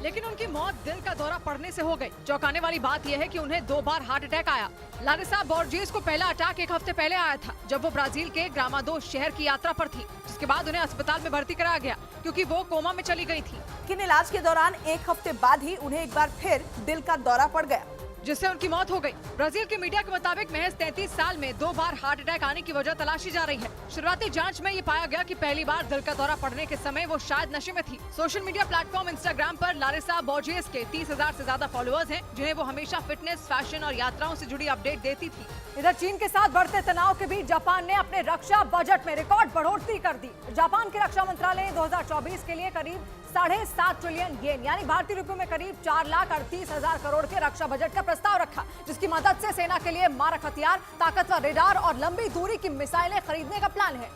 लेकिन उनकी मौत दिल का दौरा पड़ने से हो गई। चौंकाने वाली बात यह है कि उन्हें 2 बार हार्ट अटैक आया। लारिसा बोर्जेस को पहला अटैक 1 हफ्ते पहले आया था, जब वो ब्राजील के ग्रामादो शहर की यात्रा पर थी, जिसके बाद उन्हें अस्पताल में भर्ती कराया गया, क्योंकि वो कोमा में चली गई थी। लेकिन इलाज के दौरान 1 हफ्ते बाद ही उन्हें एक बार फिर दिल का दौरा पड़ गया, जिससे उनकी मौत हो गई। ब्राजील के मीडिया के मुताबिक महज 33 साल में 2 बार हार्ट अटैक आने की वजह तलाशी जा रही है। शुरुआती जांच में ये पाया गया कि पहली बार दिल का दौरा पड़ने के समय वो शायद नशे में थी। सोशल मीडिया प्लेटफॉर्म इंस्टाग्राम पर लारिसा बोर्जेस के 30,000 से ज्यादा फॉलोअर्स हैं, जिन्हें वो हमेशा फिटनेस, फैशन और यात्राओं से जुड़ी अपडेट देती थी। इधर चीन के साथ बढ़ते तनाव के बीच जापान ने अपने रक्षा बजट में रिकॉर्ड बढ़ोतरी कर दी। जापान के रक्षा मंत्रालय ने 2024 के लिए करीब 7.5 ट्रिलियन येन यानी भारतीय रुपयों में करीब 4,38,000 करोड़ के रक्षा बजट का प्रस्ताव रखा, जिसकी मदद से सेना के लिए मारक हथियार, ताकतवर रेडार और लंबी दूरी की मिसाइलें खरीदने का प्लान है।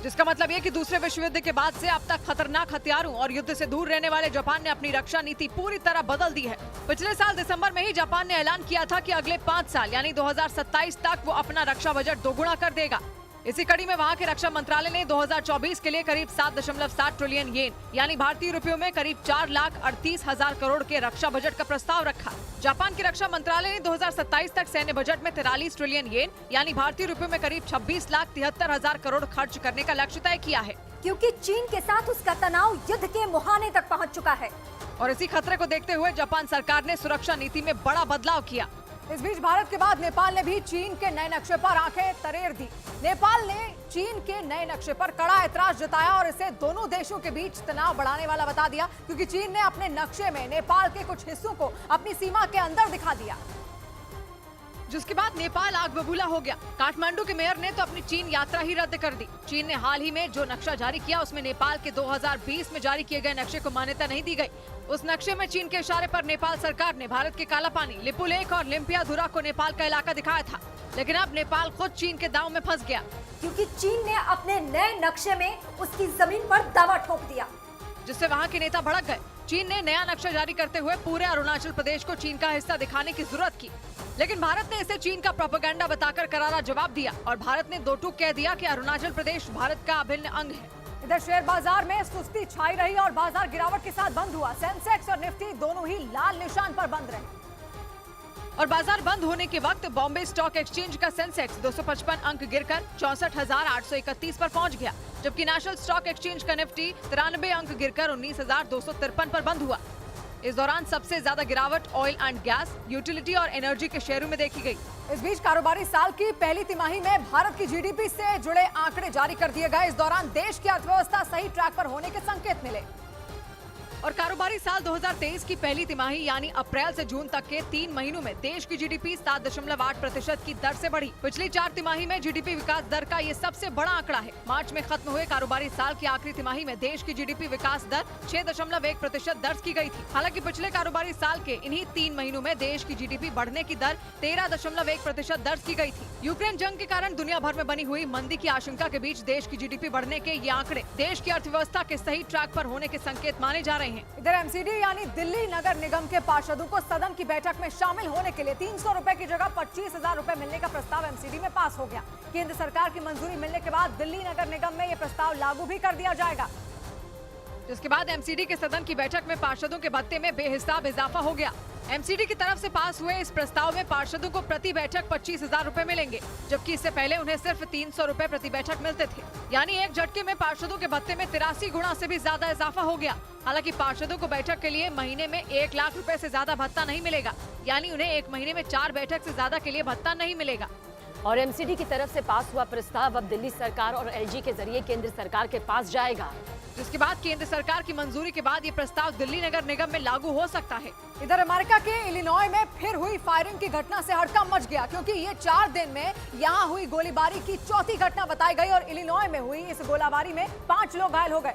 जिसका मतलब ये कि दूसरे विश्व युद्ध के बाद से अब तक खतरनाक हथियारों और युद्ध से दूर रहने वाले जापान ने अपनी रक्षा नीति पूरी तरह बदल दी है। पिछले साल दिसंबर में ही जापान ने ऐलान किया था कि अगले 5 साल यानी 2027 तक वो अपना रक्षा बजट दोगुना कर देगा। इसी कड़ी में वहां के रक्षा मंत्रालय ने 2024 के लिए करीब 7.7 ट्रिलियन येन यानी भारतीय रुपयों में करीब 4,38,000 करोड़ के रक्षा बजट का प्रस्ताव रखा। जापान के रक्षा मंत्रालय ने 2027 तक सैन्य बजट में 43 ट्रिलियन येन यानी भारतीय रुपयों में करीब 26,73,000 करोड़ खर्च करने का लक्ष्य तय किया है, क्योंकि चीन के साथ उसका तनाव युद्ध के मुहाने तक पहुँच चुका है। और इसी खतरे को देखते हुए जापान सरकार ने सुरक्षा नीति में बड़ा बदलाव किया। इस बीच भारत के बाद नेपाल ने भी चीन के नए नक्शे पर आंखें तरेर दी। नेपाल ने चीन के नए नक्शे पर कड़ा ऐतराज जताया और इसे दोनों देशों के बीच तनाव बढ़ाने वाला बता दिया, क्योंकि चीन ने अपने नक्शे में नेपाल के कुछ हिस्सों को अपनी सीमा के अंदर दिखा दिया, जिसके बाद नेपाल आग बबूला हो गया। काठमांडू के मेयर ने तो अपनी चीन यात्रा ही रद्द कर दी। चीन ने हाल ही में जो नक्शा जारी किया उसमें नेपाल के 2020 में जारी किए गए नक्शे को मान्यता नहीं दी गई। उस नक्शे में चीन के इशारे पर नेपाल सरकार ने भारत के काला पानी, लिपु लेक और लिम्पियाधुरा को नेपाल का इलाका दिखाया था, लेकिन अब नेपाल खुद चीन के दांव में फंस गया, क्योंकि चीन ने अपने नए नक्शे में उसकी जमीन पर दावा ठोक दिया, जिससे वहाँ के नेता भड़क गए। चीन ने नया नक्शा जारी करते हुए पूरे अरुणाचल प्रदेश को चीन का हिस्सा दिखाने की जरूरत की, लेकिन भारत ने इसे चीन का प्रोपेगेंडा बताकर करारा जवाब दिया और भारत ने दो टूक कह दिया कि अरुणाचल प्रदेश भारत का अभिन्न अंग है। इधर शेयर बाजार में सुस्ती छाई रही और बाजार गिरावट के साथ बंद हुआ। सेंसेक्स और निफ्टी दोनों ही लाल निशान पर बंद रहे। और बाजार बंद होने के वक्त बॉम्बे स्टॉक एक्सचेंज का सेंसेक्स 255 अंक गिरकर 64,831 पर पहुंच गया, जबकि नेशनल स्टॉक एक्सचेंज का निफ्टी 93 अंक गिरकर 19,253 पर बंद हुआ। इस दौरान सबसे ज्यादा गिरावट ऑयल एंड गैस, यूटिलिटी और एनर्जी के शेयरों में देखी गई। इस बीच कारोबारी साल की पहली तिमाही में भारत की जीडीपी से जुड़े आंकड़े जारी कर दिए गए। इस दौरान देश की अर्थव्यवस्था सही ट्रैक पर होने के संकेत मिले और कारोबारी साल 2023 की पहली तिमाही यानी अप्रैल से जून तक के 3 महीनों में देश की जीडीपी 7.8% की दर से बढ़ी। पिछली 4 तिमाही में जीडीपी विकास दर का ये सबसे बड़ा आंकड़ा है। मार्च में खत्म हुए कारोबारी साल की आखिरी तिमाही में देश की जीडीपी विकास दर 6.1% दर्ज की गई थी। हालांकि पिछले कारोबारी साल के इन्हीं 3 महीनों में देश की जीडीपी बढ़ने की दर 13.1% दर्ज की गई थी। यूक्रेन जंग के कारण दुनिया भर में बनी हुई मंदी की आशंका के बीच देश की जीडीपी बढ़ने के ये आंकड़े देश की अर्थव्यवस्था के सही ट्रैक पर होने के संकेत माने जा रहे हैं। इधर एमसीडी यानी दिल्ली नगर निगम के पार्षदों को सदन की बैठक में शामिल होने के लिए 300 रुपए की जगह 25,000 रुपए मिलने का प्रस्ताव एमसीडी में पास हो गया। केंद्र सरकार की मंजूरी मिलने के बाद दिल्ली नगर निगम में ये प्रस्ताव लागू भी कर दिया जाएगा, जिसके बाद एमसीडी के सदन की बैठक में पार्षदों के भत्ते में बेहिसाब इजाफा हो गया। एमसीडी की तरफ से पास हुए इस प्रस्ताव में पार्षदों को प्रति बैठक 25,000 रुपए मिलेंगे, जबकि इससे पहले उन्हें सिर्फ 300 रुपए प्रति बैठक मिलते थे। यानी एक झटके में पार्षदों के भत्ते में 83 गुना से भी ज्यादा इजाफा हो गया। हालांकि पार्षदों को बैठक के लिए महीने में 1 लाख रुपए से ज्यादा भत्ता नहीं मिलेगा, यानी उन्हें एक महीने में 4 बैठक से ज्यादा के लिए भत्ता नहीं मिलेगा। और एमसीडी की तरफ से पास हुआ प्रस्ताव अब दिल्ली सरकार और एलजी के जरिए केंद्र सरकार के पास जाएगा, जिसके बाद केंद्र सरकार की मंजूरी के बाद ये प्रस्ताव दिल्ली नगर निगम में लागू हो सकता है। इधर अमेरिका के इलिनॉय में फिर हुई फायरिंग की घटना से हड़कंप मच गया, क्योंकि ये 4 दिन में यहाँ हुई गोलीबारी की चौथी घटना बताई गई और इलिनॉय में हुई इस गोलीबारी में 5 लोग घायल हो गए,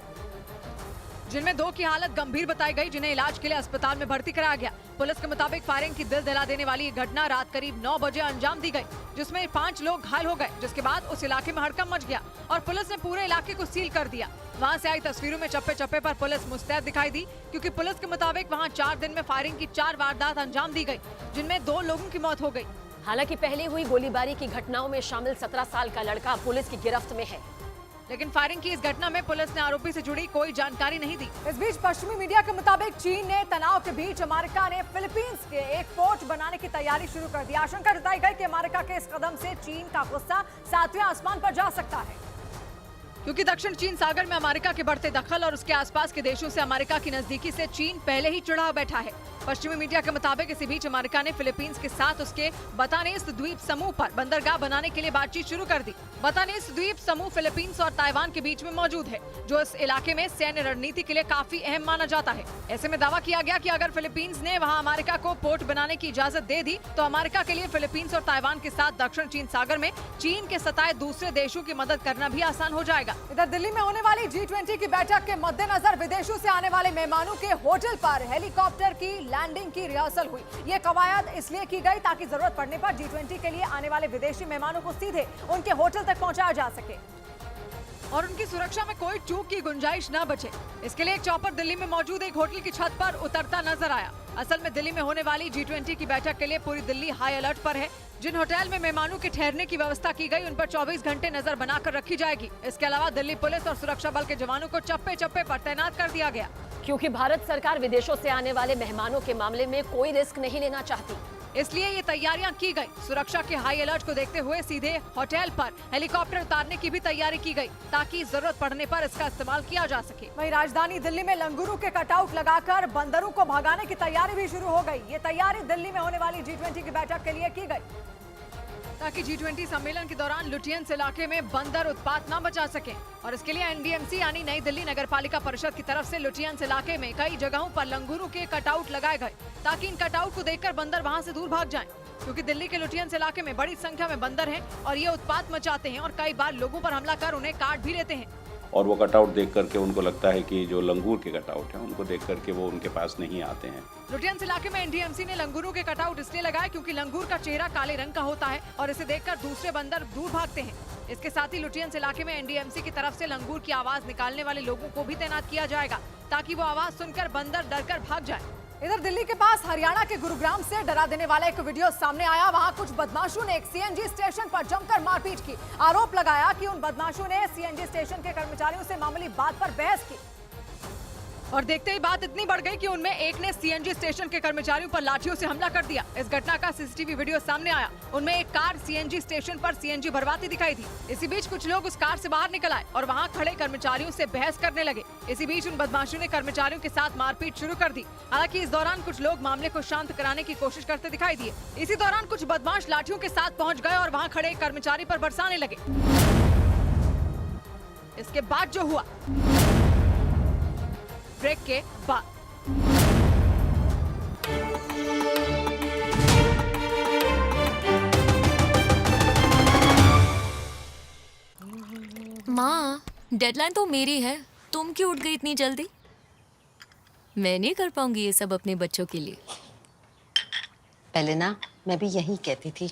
जिनमें 2 की हालत गंभीर बताई गई, जिन्हें इलाज के लिए अस्पताल में भर्ती कराया गया। पुलिस के मुताबिक फायरिंग की दिल दहला देने वाली ये घटना रात करीब 9 बजे अंजाम दी गई, जिसमें 5 लोग घायल हो गए, जिसके बाद उस इलाके में हड़कंप मच गया और पुलिस ने पूरे इलाके को सील कर दिया। वहां से आई तस्वीरों में चप्पे चप्पे पर पुलिस मुस्तैद दिखाई दी, क्योंकि पुलिस के मुताबिक वहां 4 दिन में फायरिंग की 4 वारदात अंजाम दी गई, जिनमें 2 लोगों की मौत हो गई। हालांकि पहले हुई गोलीबारी की घटनाओं में शामिल 17 साल का लड़का पुलिस की गिरफ्त में है, लेकिन फायरिंग की इस घटना में पुलिस ने आरोपी से जुड़ी कोई जानकारी नहीं दी। इस बीच पश्चिमी मीडिया के मुताबिक चीन ने तनाव के बीच अमेरिका ने फिलीपींस के एक पोर्ट बनाने की तैयारी शुरू कर दी। आशंका जताई गई कि अमेरिका के इस कदम से चीन का गुस्सा 7वें आसमान पर जा सकता है, क्योंकि दक्षिण चीन सागर में अमेरिका के बढ़ते दखल और उसके आसपास के देशों से अमेरिका की नजदीकी से चीन पहले ही चिढ़ा बैठा है। पश्चिमी मीडिया के मुताबिक इसी बीच अमेरिका ने फिलीपींस के साथ उसके बतानेस द्वीप समूह पर बंदरगाह बनाने के लिए बातचीत शुरू कर दी। बतानेस द्वीप समूह फिलीपींस और ताइवान के बीच में मौजूद है, जो इस इलाके में सैन्य रणनीति के लिए काफी अहम माना जाता है। ऐसे में दावा किया गया कि अगर फिलीपींस ने वहां अमेरिका को पोर्ट बनाने की इजाजत दे दी तो अमेरिका के लिए फिलीपींस और ताइवान के साथ दक्षिण चीन सागर में चीन के सताए दूसरे देशों की मदद करना भी आसान हो जाएगा। इधर दिल्ली में होने वाली G20 की बैठक के मद्देनजर विदेशों से आने वाले मेहमानों के होटल पर हेलीकॉप्टर की लैंडिंग की रिहर्सल हुई। ये कवायद इसलिए की गई ताकि जरूरत पड़ने पर G20 के लिए आने वाले विदेशी मेहमानों को सीधे उनके होटल तक पहुंचाया जा सके और उनकी सुरक्षा में कोई चूक की गुंजाइश न बचे। इसके लिए एक चॉपर दिल्ली में मौजूद एक होटल की छत पर उतरता नजर आया। असल में दिल्ली में होने वाली G20 की बैठक के लिए पूरी दिल्ली हाई अलर्ट पर है। जिन होटल में मेहमानों के ठहरने की व्यवस्था की गई, उन पर 24 घंटे नजर बनाकर रखी जाएगी। इसके अलावा दिल्ली पुलिस और सुरक्षा बल के जवानों को चप्पे चप्पे पर तैनात कर दिया गया, क्योंकि भारत सरकार विदेशों से आने वाले मेहमानों के मामले में कोई रिस्क नहीं लेना चाहती, इसलिए ये तैयारियां की गई। सुरक्षा के हाई अलर्ट को देखते हुए सीधे होटल पर हेलीकॉप्टर उतारने की भी तैयारी की गई, ताकि जरूरत पड़ने पर इसका इस्तेमाल किया जा सके। वहीं राजधानी दिल्ली में लंगूरों के कटआउट लगाकर बंदरों को भगाने की तैयारी भी शुरू हो गई। ये तैयारी दिल्ली में होने वाली G20 की बैठक के लिए की गई, ताकि G20 सम्मेलन के दौरान लुटियंस इलाके में बंदर उत्पात न मचा सके। और इसके लिए NDMC यानी नई दिल्ली नगर पालिका परिषद की तरफ से लुटियंस इलाके में कई जगहों पर लंगूरों के कटआउट लगाए गए, ताकि इन कटआउट को देखकर बंदर वहां से दूर भाग जाएं, क्योंकि दिल्ली के लुटियंस इलाके में बड़ी संख्या में बंदर हैं और ये उत्पात मचाते हैं और कई बार लोगों पर हमला कर उन्हें काट भी लेते हैं। और वो कटआउट देख करके उनको लगता है कि जो लंगूर के कटआउट हैं उनको देख करके वो उनके पास नहीं आते हैं। लुटियंस इलाके में NDMC ने लंगूरों के कटआउट इसलिए लगाए क्योंकि लंगूर का चेहरा काले रंग का होता है और इसे देखकर दूसरे बंदर दूर भागते हैं। इसके साथ ही लुटियंस इलाके में NDMC की तरफ से लंगूर की आवाज निकालने वाले लोगों को भी तैनात किया जाएगा, ताकि वो आवाज सुनकर बंदर डरकर भाग जाए। इधर दिल्ली के पास हरियाणा के गुरुग्राम से डरा देने वाला एक वीडियो सामने आया। वहां कुछ बदमाशों ने एक CNG स्टेशन पर जमकर मारपीट की। आरोप लगाया कि उन बदमाशों ने CNG स्टेशन के कर्मचारियों से मामूली बात पर बहस की। और देखते ही बात इतनी बढ़ गई कि उनमें एक ने सीएनजी स्टेशन के कर्मचारियों पर लाठियों से हमला कर दिया। इस घटना का सीसीटीवी वीडियो सामने आया। उनमें एक कार सीएनजी स्टेशन पर सीएनजी भरवाती दिखाई दी। इसी बीच कुछ लोग उस कार से बाहर निकल आए और वहां खड़े कर्मचारियों से बहस करने लगे। इसी बीच उन बदमाशों ने कर्मचारियों के साथ मारपीट शुरू कर दी। हालांकि इस दौरान कुछ लोग मामले को शांत कराने की कोशिश करते दिखाई दिए। इसी दौरान कुछ बदमाश लाठियों के साथ पहुँच गए और वहाँ खड़े कर्मचारी पर बरसाने लगे। इसके बाद जो हुआ, ब्रेक के बाद। माँ, डेडलाइन तो मेरी है, तुम क्यों उठ गई इतनी जल्दी? मैं नहीं कर पाऊंगी ये सब अपने बच्चों के लिए। पहले ना मैं भी यही कहती थी।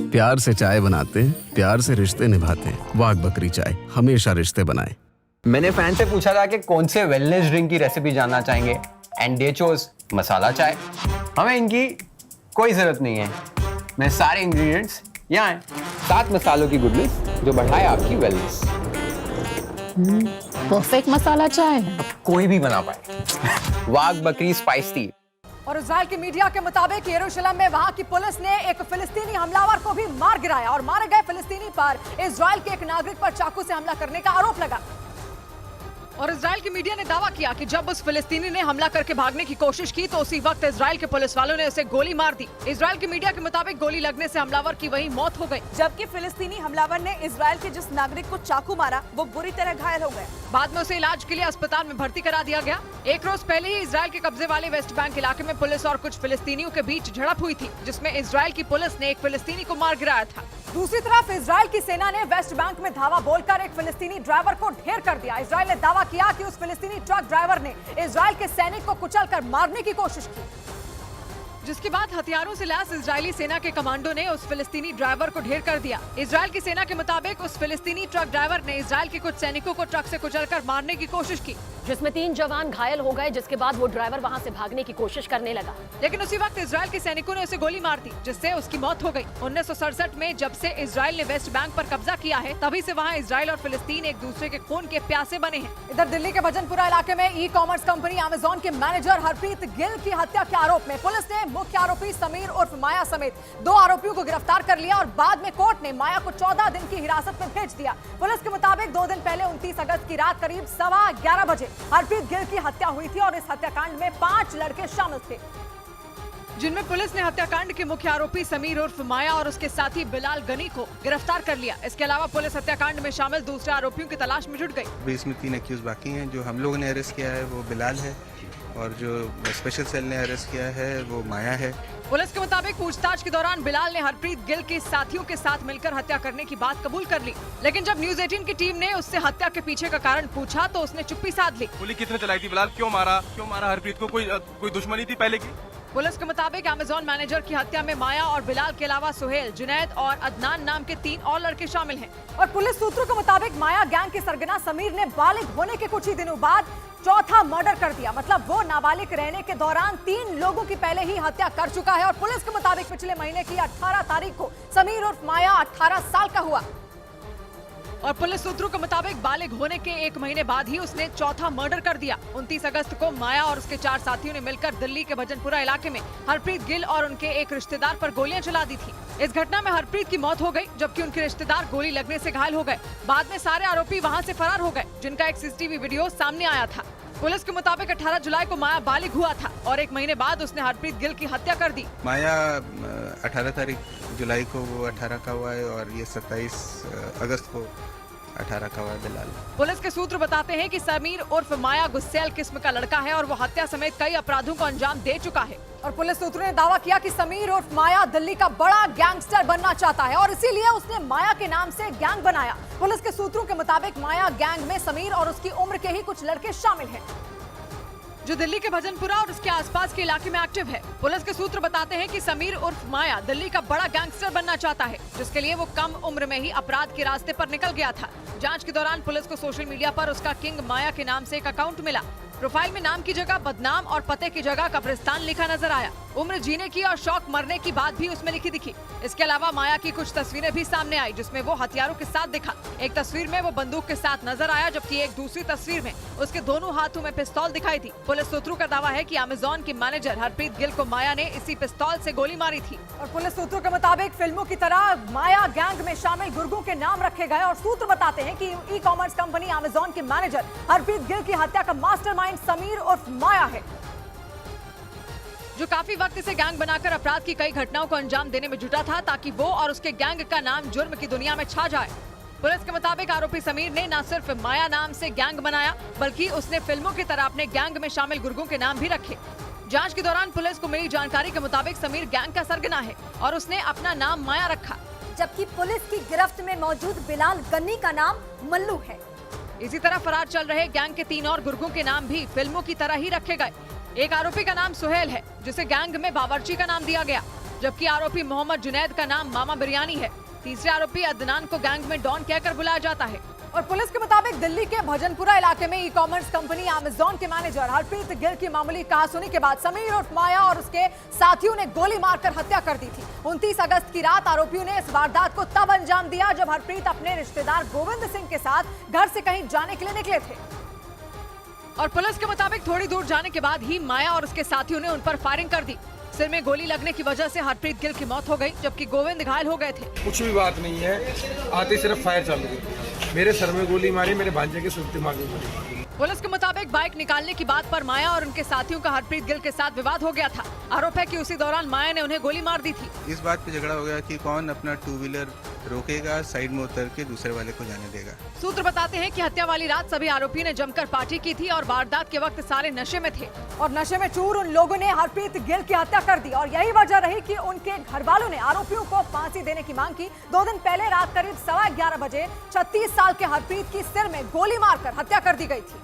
प्यार से चाय बनाते हैं, प्यार से रिश्ते निभाते हैं। वाघ बकरी चाय हमेशा रिश्ते बनाए। मैंने फैन से पूछा था कि कौन से वेलनेस ड्रिंक की रेसिपी जानना चाहेंगे एंड दे चोज मसाला चाय। हमें इनकी कोई जरूरत नहीं है। मैं सारे इंग्रेडिएंट्स यहाँ हैं। 7 मसालों की गुडनेस जो बढ़ाए आपकी वेलनेस। परफेक्ट मसाला चाय कोई भी बना पाए। वाघ बकरी स्पाइस टी। और इजराइल की मीडिया के मुताबिक यरूशलेम में वहां की पुलिस ने एक फिलिस्तीनी हमलावर को भी मार गिराया और मारे गए फिलिस्तीनी पर इजराइल के एक नागरिक पर चाकू से हमला करने का आरोप लगा। और इजराइल की मीडिया ने दावा किया कि जब उस फिलिस्तीनी ने हमला करके भागने की कोशिश की तो उसी वक्त इजराइल के पुलिस वालों ने उसे गोली मार दी। इजराइल की मीडिया के मुताबिक गोली लगने से हमलावर की वहीं मौत हो गई, जबकि फिलिस्तीनी हमलावर ने इजराइल के जिस नागरिक को चाकू मारा वो बुरी तरह घायल हो गया। बाद में उसे इलाज के लिए अस्पताल में भर्ती करा दिया गया। एक रोज पहले ही इजराइल के कब्जे वाले वेस्ट बैंक इलाके में पुलिस और कुछ फिलिस्तीनियों के बीच झड़प हुई थी, जिसमें इजराइल की पुलिस ने एक फिलिस्तीनी को मार गिराया था। दूसरी तरफ इजराइल की सेना ने वेस्ट बैंक में धावा बोलकर एक फिलिस्तीनी ड्राइवर को ढेर कर दिया। इजराइल ने दावा किया कि उस फिलिस्तीनी ट्रक ड्राइवर ने इजराइल के सैनिक को कुचलकर मारने की कोशिश की, जिसके बाद हथियारों से लैस इजरायली सेना के कमांडो ने उस फिलिस्तीनी ड्राइवर को ढेर कर दिया। इजराइल की सेना के मुताबिक उस फिलिस्तीनी ट्रक ड्राइवर ने इजराइल के कुछ सैनिकों को ट्रक से कुचलकर मारने की कोशिश की, जिसमें 3 जवान घायल हो गए, जिसके बाद वो ड्राइवर वहां से भागने की कोशिश करने लगा। लेकिन उसी वक्त इजराइल के सैनिकों ने उसे गोली मार दी, जिससे उसकी मौत हो गई। 1967 में जब से इजराइल ने वेस्ट बैंक पर कब्जा किया है, तभी से वहाँ इजराइल और फिलिस्तीन एक दूसरे के खून के प्यासे बने हैं। इधर दिल्ली के भजनपुरा इलाके में ई कॉमर्स कंपनी अमेजॉन के मैनेजर हरप्रीत गिल की हत्या के आरोप में पुलिस ने मुख्य आरोपी समीर उर्फ माया समेत 2 आरोपियों को गिरफ्तार कर लिया और बाद में कोर्ट ने माया को 14 दिन की हिरासत में भेज दिया। पुलिस के मुताबिक 2 दिन पहले 29 अगस्त की रात करीब 11:15 बजे हरप्रीत गिल की हत्या हुई थी और इस हत्याकांड में 5 लड़के शामिल थे, जिनमें पुलिस ने हत्याकांड के मुख्य आरोपी समीर उर्फ माया और उसके साथी बिलाल गनी को गिरफ्तार कर लिया। इसके अलावा पुलिस हत्याकांड में शामिल दूसरे आरोपियों की तलाश में जुट गई। अभी इसमें 3 एक्यूज बाकी हैं। जो हम लोगों ने अरेस्ट किया है वो बिलाल है और जो स्पेशल सेल ने अरेस्ट किया है वो माया है। पुलिस के मुताबिक पूछताछ के दौरान बिलाल ने हरप्रीत गिल के साथियों के साथ मिलकर हत्या करने की बात कबूल कर ली, लेकिन जब न्यूज़ 18 की टीम ने उससे हत्या के पीछे का कारण पूछा तो उसने चुप्पी साध ली। गोली किसने चलाई थी? बिलाल क्यों मारा हरप्रीत को? कोई दुश्मनी थी पहले की? पुलिस के मुताबिक अमेजॉन मैनेजर की हत्या में माया और बिलाल के अलावा सुहेल, जुनैद और अदनान नाम के 3 और लड़के शामिल हैं। और पुलिस सूत्रों के मुताबिक माया गैंग के सरगना समीर ने बालिग होने के कुछ ही दिनों बाद चौथा मर्डर कर दिया। मतलब वो नाबालिग रहने के दौरान 3 लोगों की पहले ही हत्या कर चुका है। और पुलिस के मुताबिक पिछले महीने की 18 तारीख को समीर उर्फ माया 18 साल का हुआ और पुलिस सूत्रों के मुताबिक बालिग होने के 1 महीने बाद ही उसने चौथा मर्डर कर दिया। 29 अगस्त को माया और उसके 4 साथियों ने मिलकर दिल्ली के भजनपुरा इलाके में हरप्रीत गिल और उनके एक रिश्तेदार पर गोलियां चला दी थी। इस घटना में हरप्रीत की मौत हो गई, जबकि उनके रिश्तेदार गोली लगने से घायल हो गए। बाद में सारे आरोपी वहां से फरार हो गए, जिनका एक सीसीटीवी वीडियो सामने आया था। पुलिस के मुताबिक 18 जुलाई को माया बालिग हुआ था और 1 महीने बाद उसने हरप्रीत गिल की हत्या कर दी। माया 18 जुलाई को वो 18 का हुआ है और ये 27 अगस्त को 18 का हुआ है बिलाल। पुलिस के सूत्र बताते हैं कि समीर उर्फ माया गुस्सैल किस्म का लड़का है और वो हत्या समेत कई अपराधों को अंजाम दे चुका है। और पुलिस सूत्रों ने दावा किया कि समीर उर्फ माया दिल्ली का बड़ा गैंगस्टर बनना चाहता है और इसीलिए उसने माया के नाम से गैंग बनाया। पुलिस के सूत्रों के मुताबिक माया गैंग में समीर और उसकी उम्र के ही कुछ लड़के शामिल हैं, जो दिल्ली के भजनपुरा और उसके आसपास के इलाके में एक्टिव है। पुलिस के सूत्र बताते हैं कि समीर उर्फ माया दिल्ली का बड़ा गैंगस्टर बनना चाहता है, जिसके लिए वो कम उम्र में ही अपराध के रास्ते पर निकल गया था। जांच के दौरान पुलिस को सोशल मीडिया पर उसका किंग माया के नाम से एक अकाउंट मिला। प्रोफाइल में नाम की जगह बदनाम और पते की जगह कब्रिस्तान लिखा नजर आया। उम्र जीने की और शौक मरने की बात भी उसमें लिखी दिखी। इसके अलावा माया की कुछ तस्वीरें भी सामने आई जिसमें वो हथियारों के साथ दिखा। एक तस्वीर में वो बंदूक के साथ नजर आया, जबकि एक दूसरी तस्वीर में उसके दोनों हाथों में पिस्तौल दिखाई थी। पुलिस सूत्रों का दावा है कि अमेज़न की मैनेजर हरप्रीत गिल को माया ने इसी पिस्तौल से गोली मारी थी। और पुलिस सूत्रों के मुताबिक फिल्मों की तरह माया गैंग में शामिल गुर्गों के नाम रखे गए और सूत्र बताते हैं कि ई कॉमर्स कंपनी अमेज़न के मैनेजर हरप्रीत गिल की हत्या का मास्टरमाइंड समीर उर्फ माया है, जो काफी वक्त से गैंग बनाकर अपराध की कई घटनाओं को अंजाम देने में जुटा था ताकि वो और उसके गैंग का नाम जुर्म की दुनिया में छा जाए। पुलिस के मुताबिक आरोपी समीर ने न सिर्फ माया नाम से गैंग बनाया बल्कि उसने फिल्मों की तरह अपने गैंग में शामिल गुर्गों के नाम भी रखे। जांच के दौरान पुलिस को मिली जानकारी के मुताबिक समीर गैंग का सरगना है और उसने अपना नाम माया रखा, जबकि पुलिस की गिरफ्त में मौजूद बिलाल गन्नी का नाम मल्लू है। इसी तरह फरार चल रहे गैंग के 3 और गुर्गों के नाम भी फिल्मों की तरह ही रखे गए। एक आरोपी का नाम सुहेल है जिसे गैंग में बावर्ची का नाम दिया गया, जबकि आरोपी मोहम्मद जुनैद का नाम मामा बिरयानी है। तीसरे आरोपी अदनान को गैंग में डॉन कहकर बुलाया जाता है। और पुलिस के मुताबिक दिल्ली के भजनपुरा इलाके में ई कॉमर्स कंपनी अमेज़न के मैनेजर हरप्रीत गिल की मामूली कहासुनी के बाद समीर और माया और उसके साथियों ने गोली मारकर हत्या कर दी थी। 29 अगस्त की रात आरोपियों ने इस वारदात को तब अंजाम दिया जब हरप्रीत अपने रिश्तेदार गोविंद सिंह के साथ घर से कहीं जाने के लिए निकले थे। और पुलिस के मुताबिक थोड़ी दूर जाने के बाद ही माया और उसके साथियों ने उन पर फायरिंग कर दी। सिर में गोली लगने की वजह से हरप्रीत गिल की मौत हो गई, जबकि गोविंद घायल हो गए थे। कुछ भी बात नहीं है, आते सिर्फ फायर चालू हुई, मेरे सर में गोली मारी, मेरे भांजे के सुख दिमाग में गोली। पुलिस के मुताबिक बाइक निकालने की बात पर माया और उनके साथियों का हरप्रीत गिल के साथ विवाद हो गया था। आरोप है कि उसी दौरान माया ने उन्हें गोली मार दी थी। इस बात पे झगड़ा हो गया कि कौन अपना 2 व्हीलर रोकेगा, साइड में उतर के दूसरे वाले को जाने देगा। सूत्र बताते हैं कि हत्या वाली रात सभी आरोपी ने जमकर पार्टी की थी और वारदात के वक्त सारे नशे में थे। और नशे में चूर उन लोगों ने हरप्रीत गिल की हत्या कर दी और यही वजह रही कि उनके घर वालों ने आरोपियों को फांसी देने की मांग की। 2 दिन पहले रात करीब 11:15 बजे 36 साल के हरप्रीत की सिर में गोली मारकर हत्या कर दी गई थी,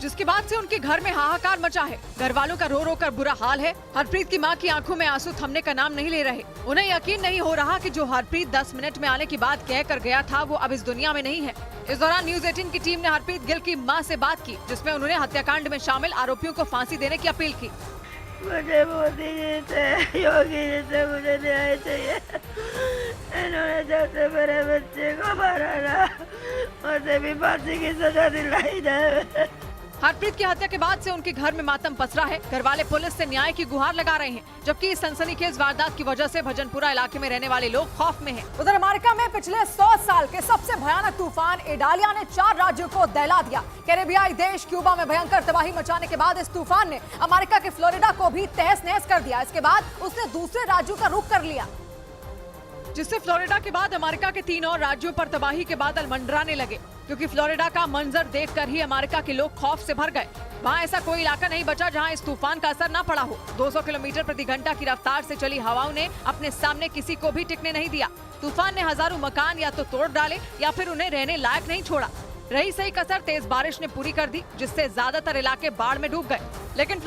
जिसके बाद से उनके घर में हाहाकार मचा है। घर वालों का रो रो कर बुरा हाल है। हरप्रीत की मां की आंखों में आंसू थमने का नाम नहीं ले रहे। उन्हें यकीन नहीं हो रहा कि जो हरप्रीत 10 मिनट में आने की बात कह कर गया था वो अब इस दुनिया में नहीं है। इस दौरान न्यूज 18 की टीम ने हरप्रीत गिल की मां से बात की, जिसमें उन्होंने हत्याकांड में शामिल आरोपियों को फांसी देने की अपील की। मुझे मोदी जी से, योगी जी से मुझे न्याय चाहिए। इन्होंने जब से मेरे बच्चे को मारा ना, मुझे भी फांसी की सजा दिलाई जाए। हरप्रीत की हत्या के बाद से उनके घर में मातम पसरा है। घर वाले पुलिस से न्याय की गुहार लगा रहे हैं, जबकि इस सनसनीखेज वारदात की वजह से भजनपुरा इलाके में रहने वाले लोग खौफ में हैं। उधर अमेरिका में पिछले 100 साल के सबसे भयानक तूफान इडालिया ने 4 राज्यों को दहला दिया। कैरेबियाई देश क्यूबा में भयंकर तबाही मचाने के बाद इस तूफान ने अमेरिका के फ्लोरिडा को भी तहस नहस कर दिया। इसके बाद उसने दूसरे राज्यों का रुख कर लिया, जिससे फ्लोरिडा के बाद अमेरिका के 3 और राज्यों पर तबाही के बादल मंडराने लगे। क्योंकि फ्लोरिडा का मंजर देखकर ही अमेरिका के लोग खौफ से भर गए। वहाँ ऐसा कोई इलाका नहीं बचा जहाँ इस तूफान का असर न पड़ा हो। 200 किलोमीटर प्रति घंटा की रफ्तार से चली हवाओं ने अपने सामने किसी को भी टिकने नहीं दिया। तूफान ने हजारों मकान या तो तोड़ डाले या फिर उन्हें रहने लायक नहीं छोड़ा। रही सही कसर तेज बारिश ने पूरी कर दी, जिससे ज्यादातर इलाके बाढ़ में डूब गए। लेकिन